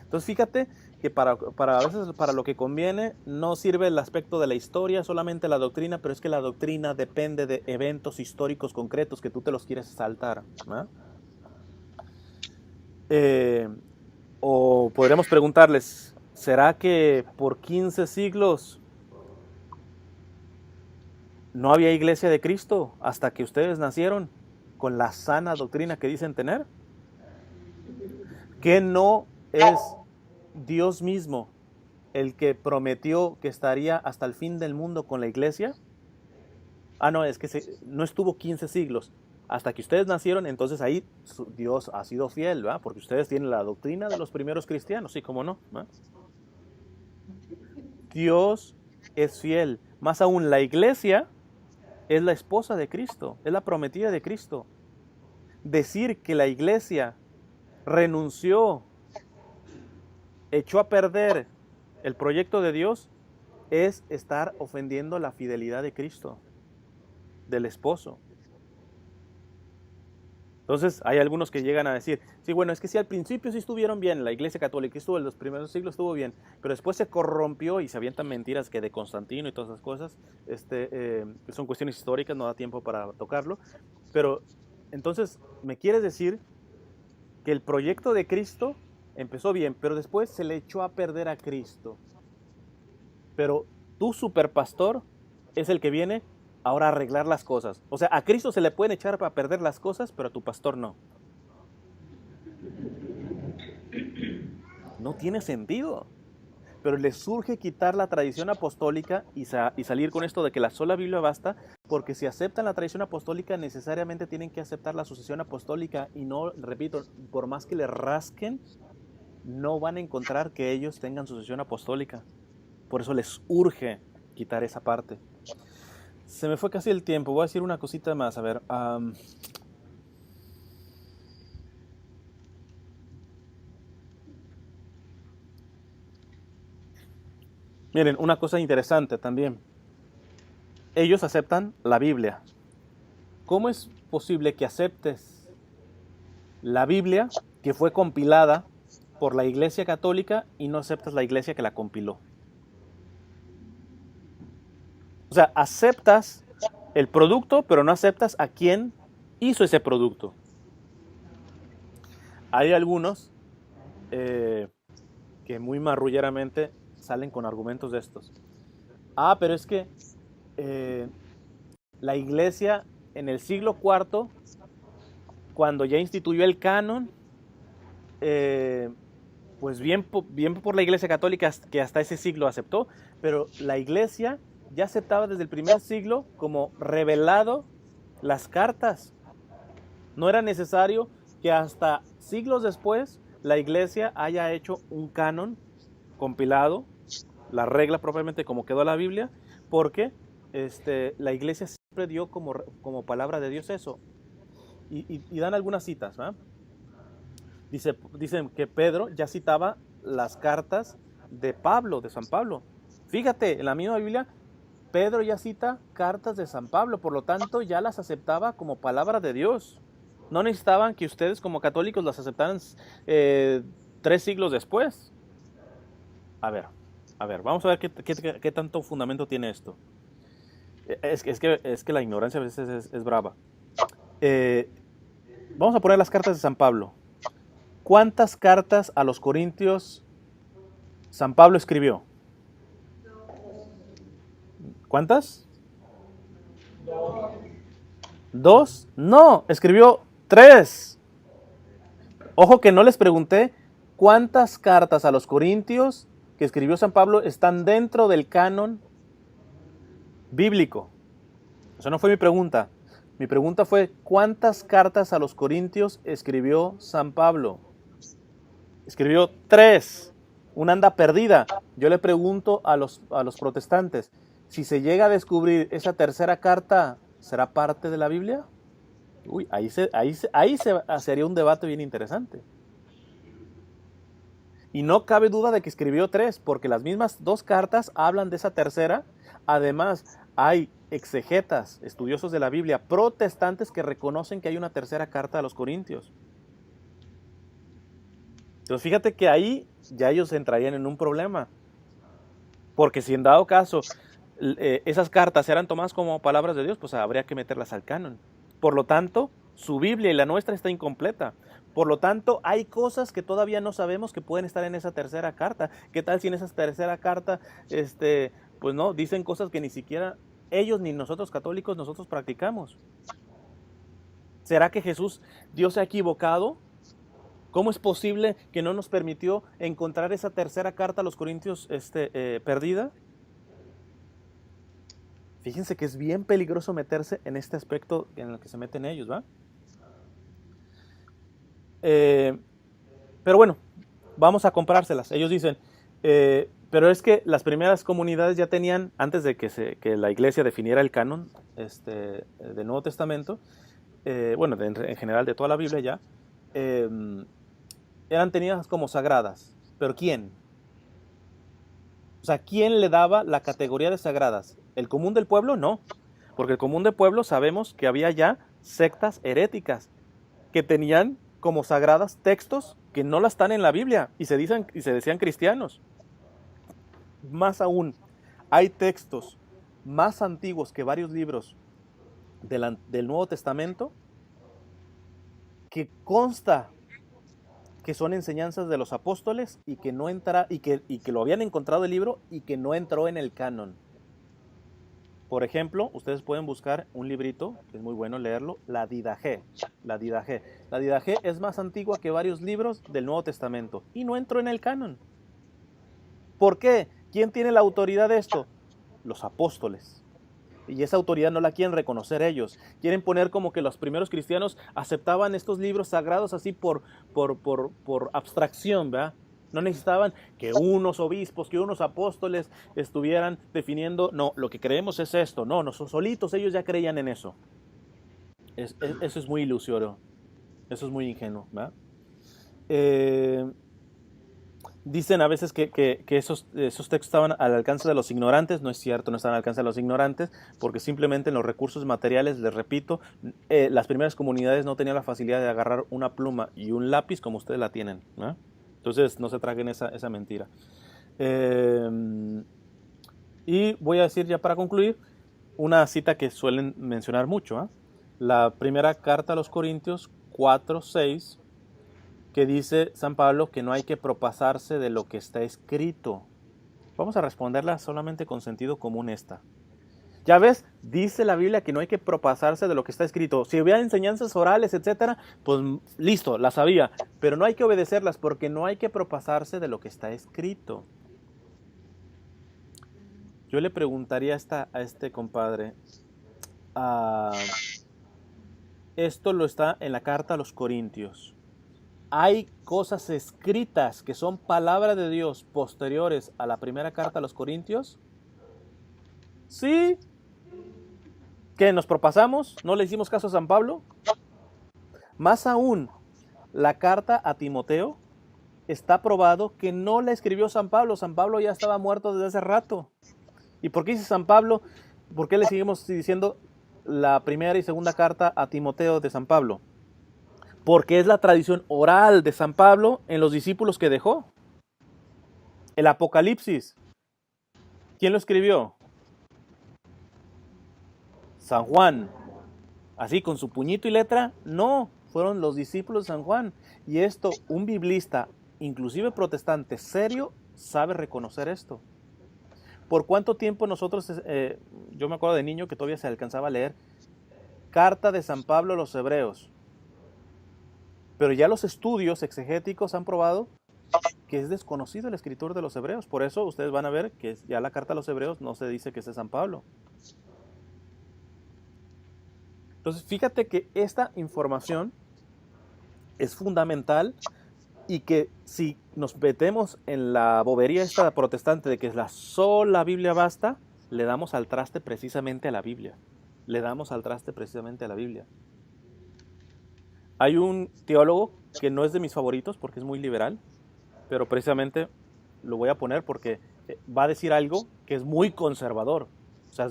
[SPEAKER 1] Entonces fíjate que a veces para lo que conviene no sirve el aspecto de la historia, solamente la doctrina, pero es que la doctrina depende de eventos históricos concretos que tú te los quieres saltar, ¿no? O podríamos preguntarles, ¿será que por 15 siglos no había iglesia de Cristo hasta que ustedes nacieron con la sana doctrina que dicen tener? ¿Que no es Dios mismo el que prometió que estaría hasta el fin del mundo con la iglesia? Ah, no, es que no estuvo 15 siglos. Hasta que ustedes nacieron, entonces ahí Dios ha sido fiel, ¿verdad? Porque ustedes tienen la doctrina de los primeros cristianos, sí, cómo no, ¿verdad? Dios es fiel. Más aún, la iglesia es la esposa de Cristo, es la prometida de Cristo. Decir que la iglesia renunció, echó a perder el proyecto de Dios, es estar ofendiendo la fidelidad de Cristo, del esposo. Entonces hay algunos que llegan a decir, sí, bueno, es que sí, al principio sí estuvieron bien, la iglesia católica estuvo en los primeros siglos, estuvo bien, pero después se corrompió y se avientan mentiras que de Constantino y todas esas cosas, son cuestiones históricas, no da tiempo para tocarlo, pero entonces, ¿me quieres decir que el proyecto de Cristo empezó bien, pero después se le echó a perder a Cristo? Pero tu superpastor es el que viene ahora a arreglar las cosas. O sea, a Cristo se le pueden echar para perder las cosas, pero a tu pastor no. No tiene sentido. Pero les surge quitar la tradición apostólica y salir con esto de que la sola Biblia basta, porque si aceptan la tradición apostólica necesariamente tienen que aceptar la sucesión apostólica y no, repito, por más que le rasquen, no van a encontrar que ellos tengan sucesión apostólica. Por eso les urge quitar esa parte. Se me fue casi el tiempo, voy a decir una cosita más, a ver. Miren, una cosa interesante también. Ellos aceptan la Biblia. ¿Cómo es posible que aceptes la Biblia que fue compilada por la Iglesia Católica y no aceptas la Iglesia que la compiló? O sea, aceptas el producto, pero no aceptas a quién hizo ese producto. Hay algunos que muy marrulleramente salen con argumentos de estos. Ah, pero es que la iglesia en el siglo IV, cuando ya instituyó el canon, pues bien por la iglesia católica que hasta ese siglo aceptó, pero la iglesia ya aceptaba desde el primer siglo como revelado las cartas. No era necesario que hasta siglos después la iglesia haya hecho un canon compilado, la regla propiamente como quedó la Biblia, porque la iglesia siempre dio como palabra de Dios eso. Y dan algunas citas, ¿verdad? Dicen que Pedro ya citaba las cartas de Pablo, de San Pablo. Fíjate, en la misma Biblia, Pedro ya cita cartas de San Pablo, por lo tanto ya las aceptaba como palabra de Dios. No necesitaban que ustedes como católicos las aceptaran 3 siglos después. A ver, vamos a ver qué tanto fundamento tiene esto. Es que la ignorancia a veces es brava. Vamos a poner las cartas de San Pablo. ¿Cuántas cartas a los Corintios San Pablo escribió? ¿Cuántas? 2. No, escribió 3. Ojo que no les pregunté cuántas cartas a los Corintios que escribió San Pablo están dentro del canon bíblico. Esa no fue mi pregunta. Mi pregunta fue, ¿cuántas cartas a los Corintios escribió San Pablo? Escribió 3. Una anda perdida. Yo le pregunto a los protestantes, si se llega a descubrir esa tercera carta, ¿será parte de la Biblia? Uy, sería un debate bien interesante. Y no cabe duda de que escribió 3, porque las mismas 2 cartas hablan de esa tercera. Además, hay exegetas, estudiosos de la Biblia, protestantes que reconocen que hay una tercera carta a los Corintios. Entonces fíjate que ahí ya ellos entrarían en un problema. Porque si en dado caso esas cartas eran tomadas como palabras de Dios, pues habría que meterlas al canon. Por lo tanto, su Biblia y la nuestra está incompleta. Por lo tanto, hay cosas que todavía no sabemos que pueden estar en esa tercera carta. ¿Qué tal si en esa tercera carta, pues no, dicen cosas que ni siquiera ellos ni nosotros católicos nosotros practicamos? ¿Será que Dios se ha equivocado? ¿Cómo es posible que no nos permitió encontrar esa tercera carta a los Corintios perdida? Fíjense que es bien peligroso meterse en este aspecto en el que se meten ellos, ¿va? Pero bueno, vamos a comprárselas. Ellos dicen, pero es que las primeras comunidades ya tenían, antes de que la iglesia definiera el canon del Nuevo Testamento, bueno, en general de toda la Biblia ya, eran tenidas como sagradas. ¿Pero quién? O sea, ¿quién le daba la categoría de sagradas? ¿El común del pueblo? No. Porque el común del pueblo sabemos que había ya sectas heréticas que tenían como sagradas textos que no las están en la Biblia y se decían cristianos. Más aún, hay textos más antiguos que varios libros del Nuevo Testamento que consta que son enseñanzas de los apóstoles y que lo habían encontrado el libro y que no entró en el canon. Por ejemplo, ustedes pueden buscar un librito, que es muy bueno leerlo, la Didache. La Didache es más antigua que varios libros del Nuevo Testamento y no entró en el canon. ¿Por qué? ¿Quién tiene la autoridad de esto? Los apóstoles. Y esa autoridad no la quieren reconocer ellos. Quieren poner como que los primeros cristianos aceptaban estos libros sagrados así por abstracción, ¿verdad? No necesitaban que unos obispos, que unos apóstoles estuvieran definiendo, no, lo que creemos es esto. No, nosotros solitos ellos ya creían en eso. Eso es muy ilusorio. Eso es muy ingenuo, ¿verdad? Dicen a veces que esos textos estaban al alcance de los ignorantes. No es cierto, no están al alcance de los ignorantes, porque simplemente en los recursos materiales, les repito, las primeras comunidades no tenían la facilidad de agarrar una pluma y un lápiz como ustedes la tienen, ¿no? Entonces no se traguen esa mentira. Y voy a decir ya para concluir una cita que suelen mencionar mucho, ¿eh? La primera carta a los Corintios 4:6, que dice San Pablo que no hay que propasarse de lo que está escrito. Vamos a responderla solamente con sentido común esta. Ya ves, dice la Biblia que no hay que propasarse de lo que está escrito. Si hubiera enseñanzas orales, etcétera, pues listo, la sabía. Pero no hay que obedecerlas porque no hay que propasarse de lo que está escrito. Yo le preguntaría a este compadre, esto lo está en la carta a los Corintios. ¿Hay cosas escritas que son palabra de Dios posteriores a la primera carta a los Corintios? Sí. ¿Qué, nos propasamos? ¿No le hicimos caso a San Pablo? Más aún, la carta a Timoteo está probado que no la escribió San Pablo. San Pablo ya estaba muerto desde hace rato. ¿Y por qué dice San Pablo? ¿Por qué le seguimos diciendo la primera y segunda carta a Timoteo de San Pablo? Porque es la tradición oral de San Pablo en los discípulos que dejó. El Apocalipsis, ¿quién lo escribió? San Juan. Así, con su puñito y letra, no, fueron los discípulos de San Juan. Y esto, un biblista, inclusive protestante, serio, sabe reconocer esto. ¿Por cuánto tiempo nosotros, yo me acuerdo de niño que todavía se alcanzaba a leer, carta de San Pablo a los Hebreos? Pero ya los estudios exegéticos han probado que es desconocido el escritor de los Hebreos. Por eso ustedes van a ver que ya la carta a los Hebreos no se dice que es de San Pablo. Entonces, fíjate que esta información es fundamental y que si nos metemos en la bobería esta protestante de que es la sola Biblia basta, le damos al traste precisamente a la Biblia. Le damos al traste precisamente a la Biblia. Hay un teólogo que no es de mis favoritos porque es muy liberal, pero precisamente lo voy a poner porque va a decir algo que es muy conservador. O sea,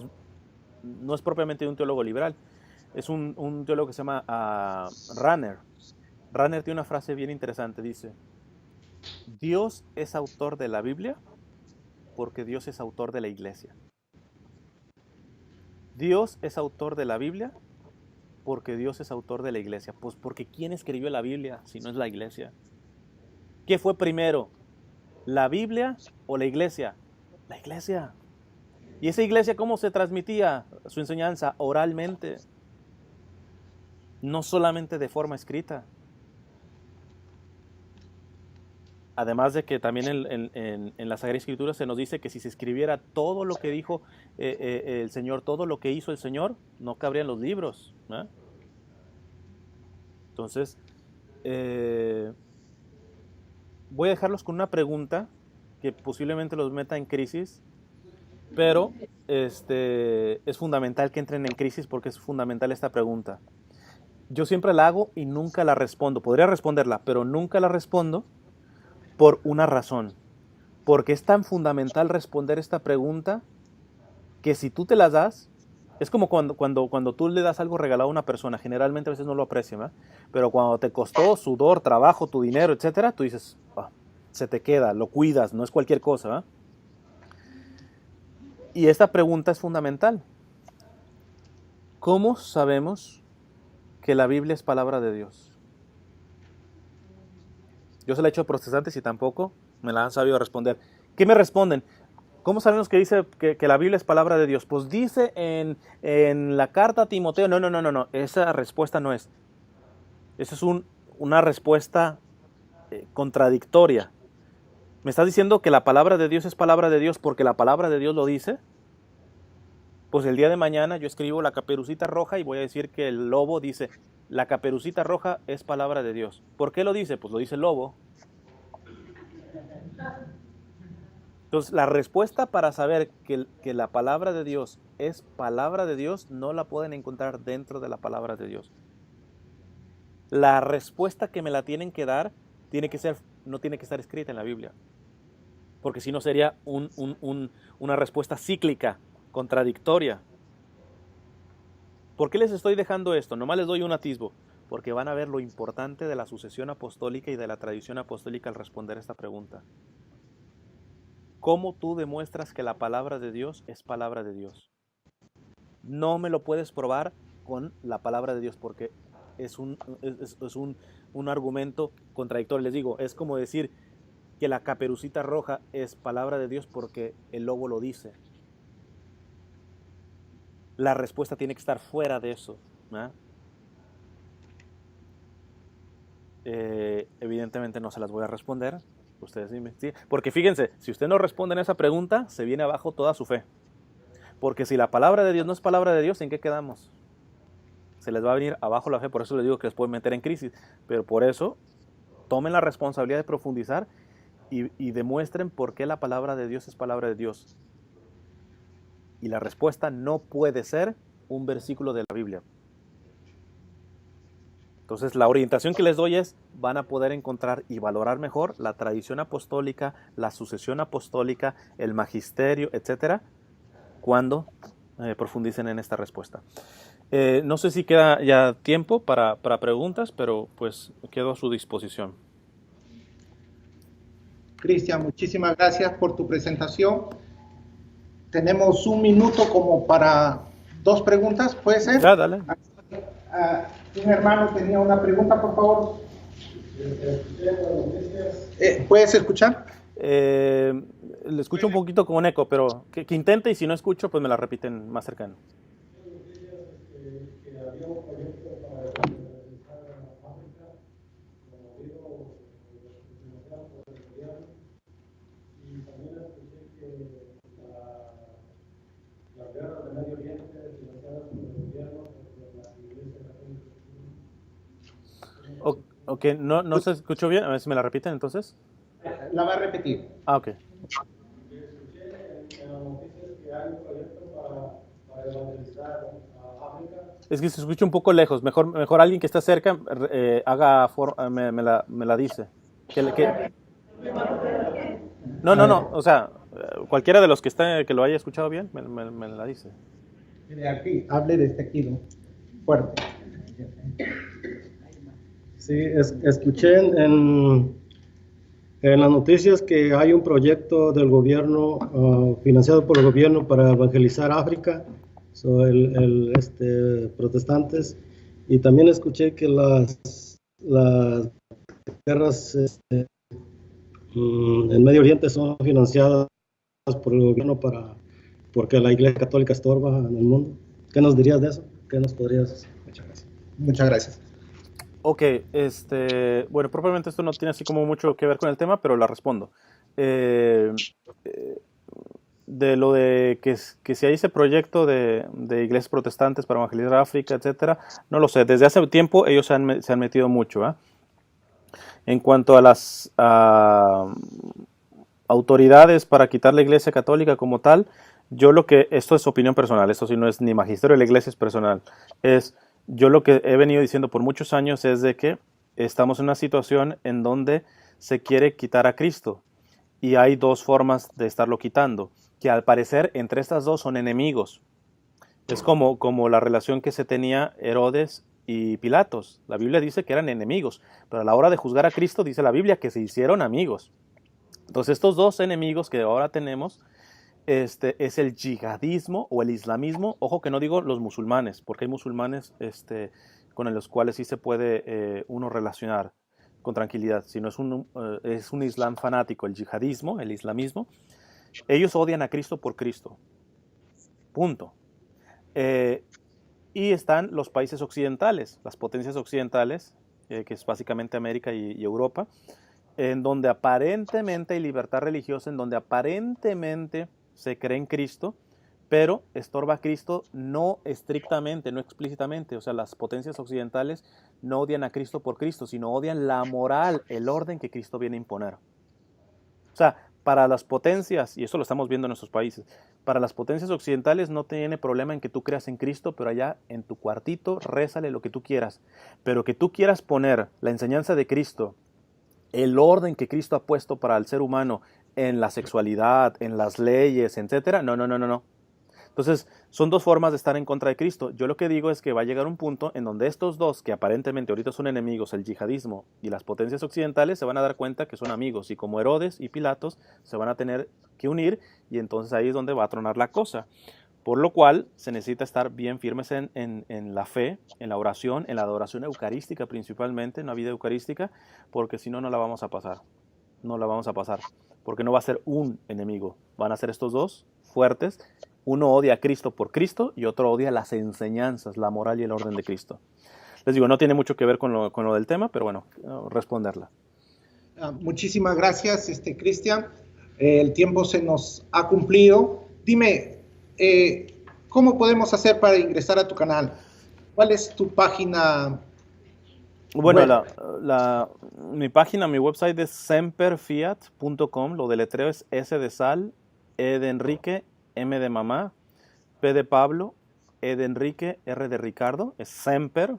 [SPEAKER 1] no es propiamente un teólogo liberal, es un teólogo que se llama Ranner. Ranner tiene una frase bien interesante, dice, Dios es autor de la Biblia porque Dios es autor de la iglesia. Dios es autor de la Biblia porque Dios es autor de la iglesia. Pues porque ¿quién escribió la Biblia si no es la iglesia? ¿Qué fue primero? ¿La Biblia o la iglesia? La iglesia. ¿Y esa iglesia cómo se transmitía su enseñanza? Oralmente. No solamente de forma escrita. Además de que también en la Sagrada Escritura se nos dice que si se escribiera todo lo que dijo el Señor, todo lo que hizo el Señor, no cabrían los libros, ¿no? Entonces, voy a dejarlos con una pregunta que posiblemente los meta en crisis, pero es fundamental que entren en crisis porque es fundamental esta pregunta. Yo siempre la hago y nunca la respondo. Podría responderla, pero nunca la respondo por una razón. Porque es tan fundamental responder esta pregunta que si tú te las das, es como cuando tú le das algo regalado a una persona, generalmente a veces no lo aprecia, ¿verdad? Pero cuando te costó sudor, trabajo, tu dinero, etcétera, tú dices, se te queda, lo cuidas, no es cualquier cosa, ¿verdad? Y esta pregunta es fundamental. ¿Cómo sabemos que la Biblia es palabra de Dios? Yo se la he hecho a protestantes y tampoco me la han sabido responder. ¿Qué me responden? ¿Cómo sabemos que dice que la Biblia es palabra de Dios? Pues dice en la carta a Timoteo. No. Esa respuesta no es. Esa es una respuesta contradictoria. ¿Me estás diciendo que la palabra de Dios es palabra de Dios porque la palabra de Dios lo dice? Pues el día de mañana yo escribo la caperucita roja y voy a decir que el lobo dice, la caperucita roja es palabra de Dios. ¿Por qué lo dice? Pues lo dice el lobo. Entonces, la respuesta para saber que la palabra de Dios es palabra de Dios no la pueden encontrar dentro de la palabra de Dios. La respuesta que me la tienen que dar no tiene que estar escrita en la Biblia. Porque si no sería una respuesta cíclica, contradictoria. ¿Por qué les estoy dejando esto? Nomás les doy un atisbo. Porque van a ver lo importante de la sucesión apostólica y de la tradición apostólica al responder esta pregunta. ¿Cómo tú demuestras que la palabra de Dios es palabra de Dios? No me lo puedes probar con la palabra de Dios porque es un argumento contradictorio. Les digo, es como decir que la caperucita roja es palabra de Dios porque el lobo lo dice. La respuesta tiene que estar fuera de eso, ¿no? Evidentemente no se las voy a responder. Ustedes dime, ¿sí? Porque fíjense, si usted no responde en esa pregunta, se viene abajo toda su fe. Porque si la palabra de Dios no es palabra de Dios, ¿en qué quedamos? Se les va a venir abajo la fe, por eso les digo que les pueden meter en crisis. Pero por eso, tomen la responsabilidad de profundizar y demuestren por qué la palabra de Dios es palabra de Dios. Y la respuesta no puede ser un versículo de la Biblia. Entonces, la orientación que les doy es, van a poder encontrar y valorar mejor la tradición apostólica, la sucesión apostólica, el magisterio, etcétera, cuando profundicen en esta respuesta. No sé si queda ya tiempo para preguntas, pero pues quedo a su disposición.
[SPEAKER 3] Cristian, muchísimas gracias por tu presentación. Tenemos un minuto como para 2 preguntas, ¿puede ser?
[SPEAKER 1] Ya, dale.
[SPEAKER 3] Un hermano tenía una pregunta, por favor. ¿Puedes escuchar?
[SPEAKER 1] Le escucho un poquito con eco, pero que intente y si no escucho, pues me la repiten más cercano. Ok, no se escuchó bien, a ver si me la repiten entonces.
[SPEAKER 3] La va a repetir.
[SPEAKER 1] Ok.
[SPEAKER 4] Escuché en las noticias que hay un proyecto para evangelizar a África
[SPEAKER 1] Es que se escucha un poco lejos. Mejor alguien que está cerca me la dice. No,
[SPEAKER 3] A
[SPEAKER 1] no,
[SPEAKER 3] ver,
[SPEAKER 1] no. O sea, cualquiera de los que lo haya escuchado bien, me la dice.
[SPEAKER 3] de aquí, hable desde aquí, ¿no? Fuerte.
[SPEAKER 4] Sí, escuché en las noticias que hay un proyecto del gobierno, financiado por el gobierno para evangelizar África, protestantes, y también escuché que las guerras en Medio Oriente son financiadas por el gobierno porque la Iglesia Católica estorba en el mundo. ¿Qué nos dirías de eso? ¿Qué nos podrías decir?
[SPEAKER 3] Muchas gracias. Muchas gracias.
[SPEAKER 1] Ok, bueno, probablemente esto no tiene así como mucho que ver con el tema, pero la respondo. Eh, eh, de lo de que si hay ese proyecto de iglesias protestantes para evangelizar África, etcétera, no lo sé. Desde hace tiempo ellos se han metido mucho, ¿eh? En cuanto a las autoridades para quitar la iglesia católica como tal, esto es opinión personal, esto sí no es ni magisterio de la iglesia, es personal, yo lo que he venido diciendo por muchos años es de que estamos en una situación en donde se quiere quitar a Cristo y hay dos formas de estarlo quitando, que al parecer entre estas dos son enemigos. Es como la relación que se tenía Herodes y Pilatos. La Biblia dice que eran enemigos, pero a la hora de juzgar a Cristo dice la Biblia que se hicieron amigos. Entonces estos dos enemigos que ahora tenemos es el yihadismo o el islamismo. Ojo que no digo los musulmanes, porque hay musulmanes con los cuales sí se puede uno relacionar con tranquilidad, sino es un islam fanático, el yihadismo, el islamismo. Ellos odian a Cristo por Cristo. Punto. Y están los países occidentales, las potencias occidentales, que es básicamente América y Europa, en donde aparentemente hay libertad religiosa, en donde aparentemente se cree en Cristo, pero estorba a Cristo no estrictamente, no explícitamente. O sea, las potencias occidentales no odian a Cristo por Cristo, sino odian la moral, el orden que Cristo viene a imponer. O sea, para las potencias, y eso lo estamos viendo en nuestros países, para las potencias occidentales no tiene problema en que tú creas en Cristo, pero allá en tu cuartito rézale lo que tú quieras. Pero que tú quieras poner la enseñanza de Cristo, el orden que Cristo ha puesto para el ser humano en la sexualidad, en las leyes, etcétera. No, no, no, no, no. Entonces, son dos formas de estar en contra de Cristo. Yo lo que digo es que va a llegar un punto en donde estos dos, que aparentemente ahorita son enemigos, el yihadismo y las potencias occidentales, se van a dar cuenta que son amigos. Y como Herodes y Pilatos se van a tener que unir, y entonces ahí es donde va a tronar la cosa. Por lo cual se necesita estar bien firmes en la fe, en la oración, en la adoración eucarística principalmente, en la vida eucarística, porque si no, no la vamos a pasar. No la vamos a pasar. Porque no va a ser un enemigo. Van a ser estos dos fuertes. Uno odia a Cristo por Cristo y otro odia las enseñanzas, la moral y el orden de Cristo. Les digo, no tiene mucho que ver con lo del tema, pero bueno, responderla.
[SPEAKER 3] Muchísimas gracias, Cristian. El tiempo se nos ha cumplido. Dime, ¿cómo podemos hacer para ingresar a tu canal? ¿Cuál es tu página
[SPEAKER 1] Bueno,
[SPEAKER 3] web?
[SPEAKER 1] mi página, mi website es semperfiat.com. Lo deletreo es S de sal, E de Enrique, M de mamá, P de Pablo, E de Enrique, R de Ricardo. Es Semper.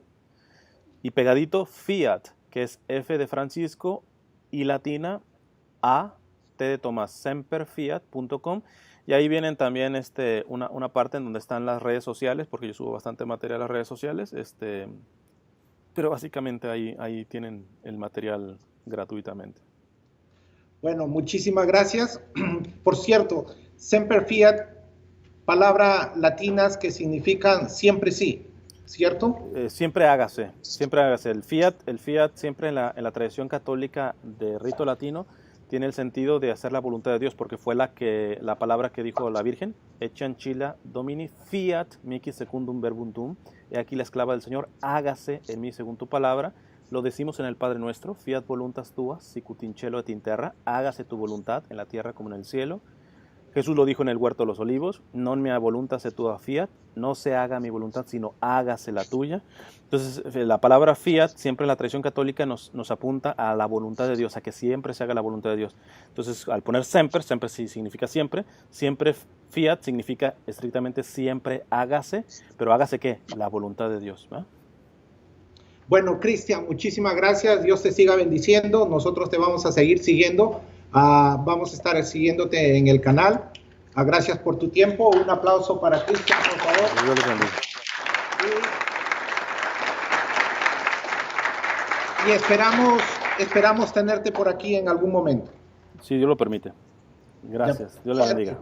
[SPEAKER 1] Y pegadito Fiat, que es F de Francisco, I latina, A, T de Tomás, semperfiat.com. Y ahí vienen también una parte en donde están las redes sociales, porque yo subo bastante material a las redes sociales. Pero básicamente ahí tienen el material gratuitamente.
[SPEAKER 3] Bueno, muchísimas gracias. Por cierto, Semper Fiat, palabras latinas que significan siempre sí, ¿cierto?
[SPEAKER 1] Siempre hágase, siempre hágase. El fiat siempre en la tradición católica de rito latino tiene el sentido de hacer la voluntad de Dios, porque fue la palabra que dijo la Virgen, echan chila domini fiat mihi secundum verbum tuum, he aquí la esclava del Señor, hágase en mí según tu palabra. Lo decimos en el Padre Nuestro, fiat voluntas tuas sicut in cielo et in terra, hágase tu voluntad en la tierra como en el cielo. Jesús lo dijo en el huerto de los olivos, non mea voluntas et tua fiat, no se haga mi voluntad, sino hágase la tuya. Entonces, la palabra fiat, siempre en la tradición católica nos apunta a la voluntad de Dios, a que siempre se haga la voluntad de Dios. Entonces, al poner semper sí significa siempre fiat significa estrictamente siempre hágase, pero hágase ¿qué? La voluntad de Dios, ¿verdad?
[SPEAKER 3] Bueno, Cristian, muchísimas gracias. Dios te siga bendiciendo. Nosotros te vamos a seguir siguiendo. Vamos a estar siguiéndote en el canal. Gracias por tu tiempo. Un aplauso para Cristian, por favor.
[SPEAKER 1] Dios les bendiga.
[SPEAKER 3] Y esperamos tenerte por aquí en algún momento.
[SPEAKER 1] Si Dios lo permite. Gracias. Dios les bendiga.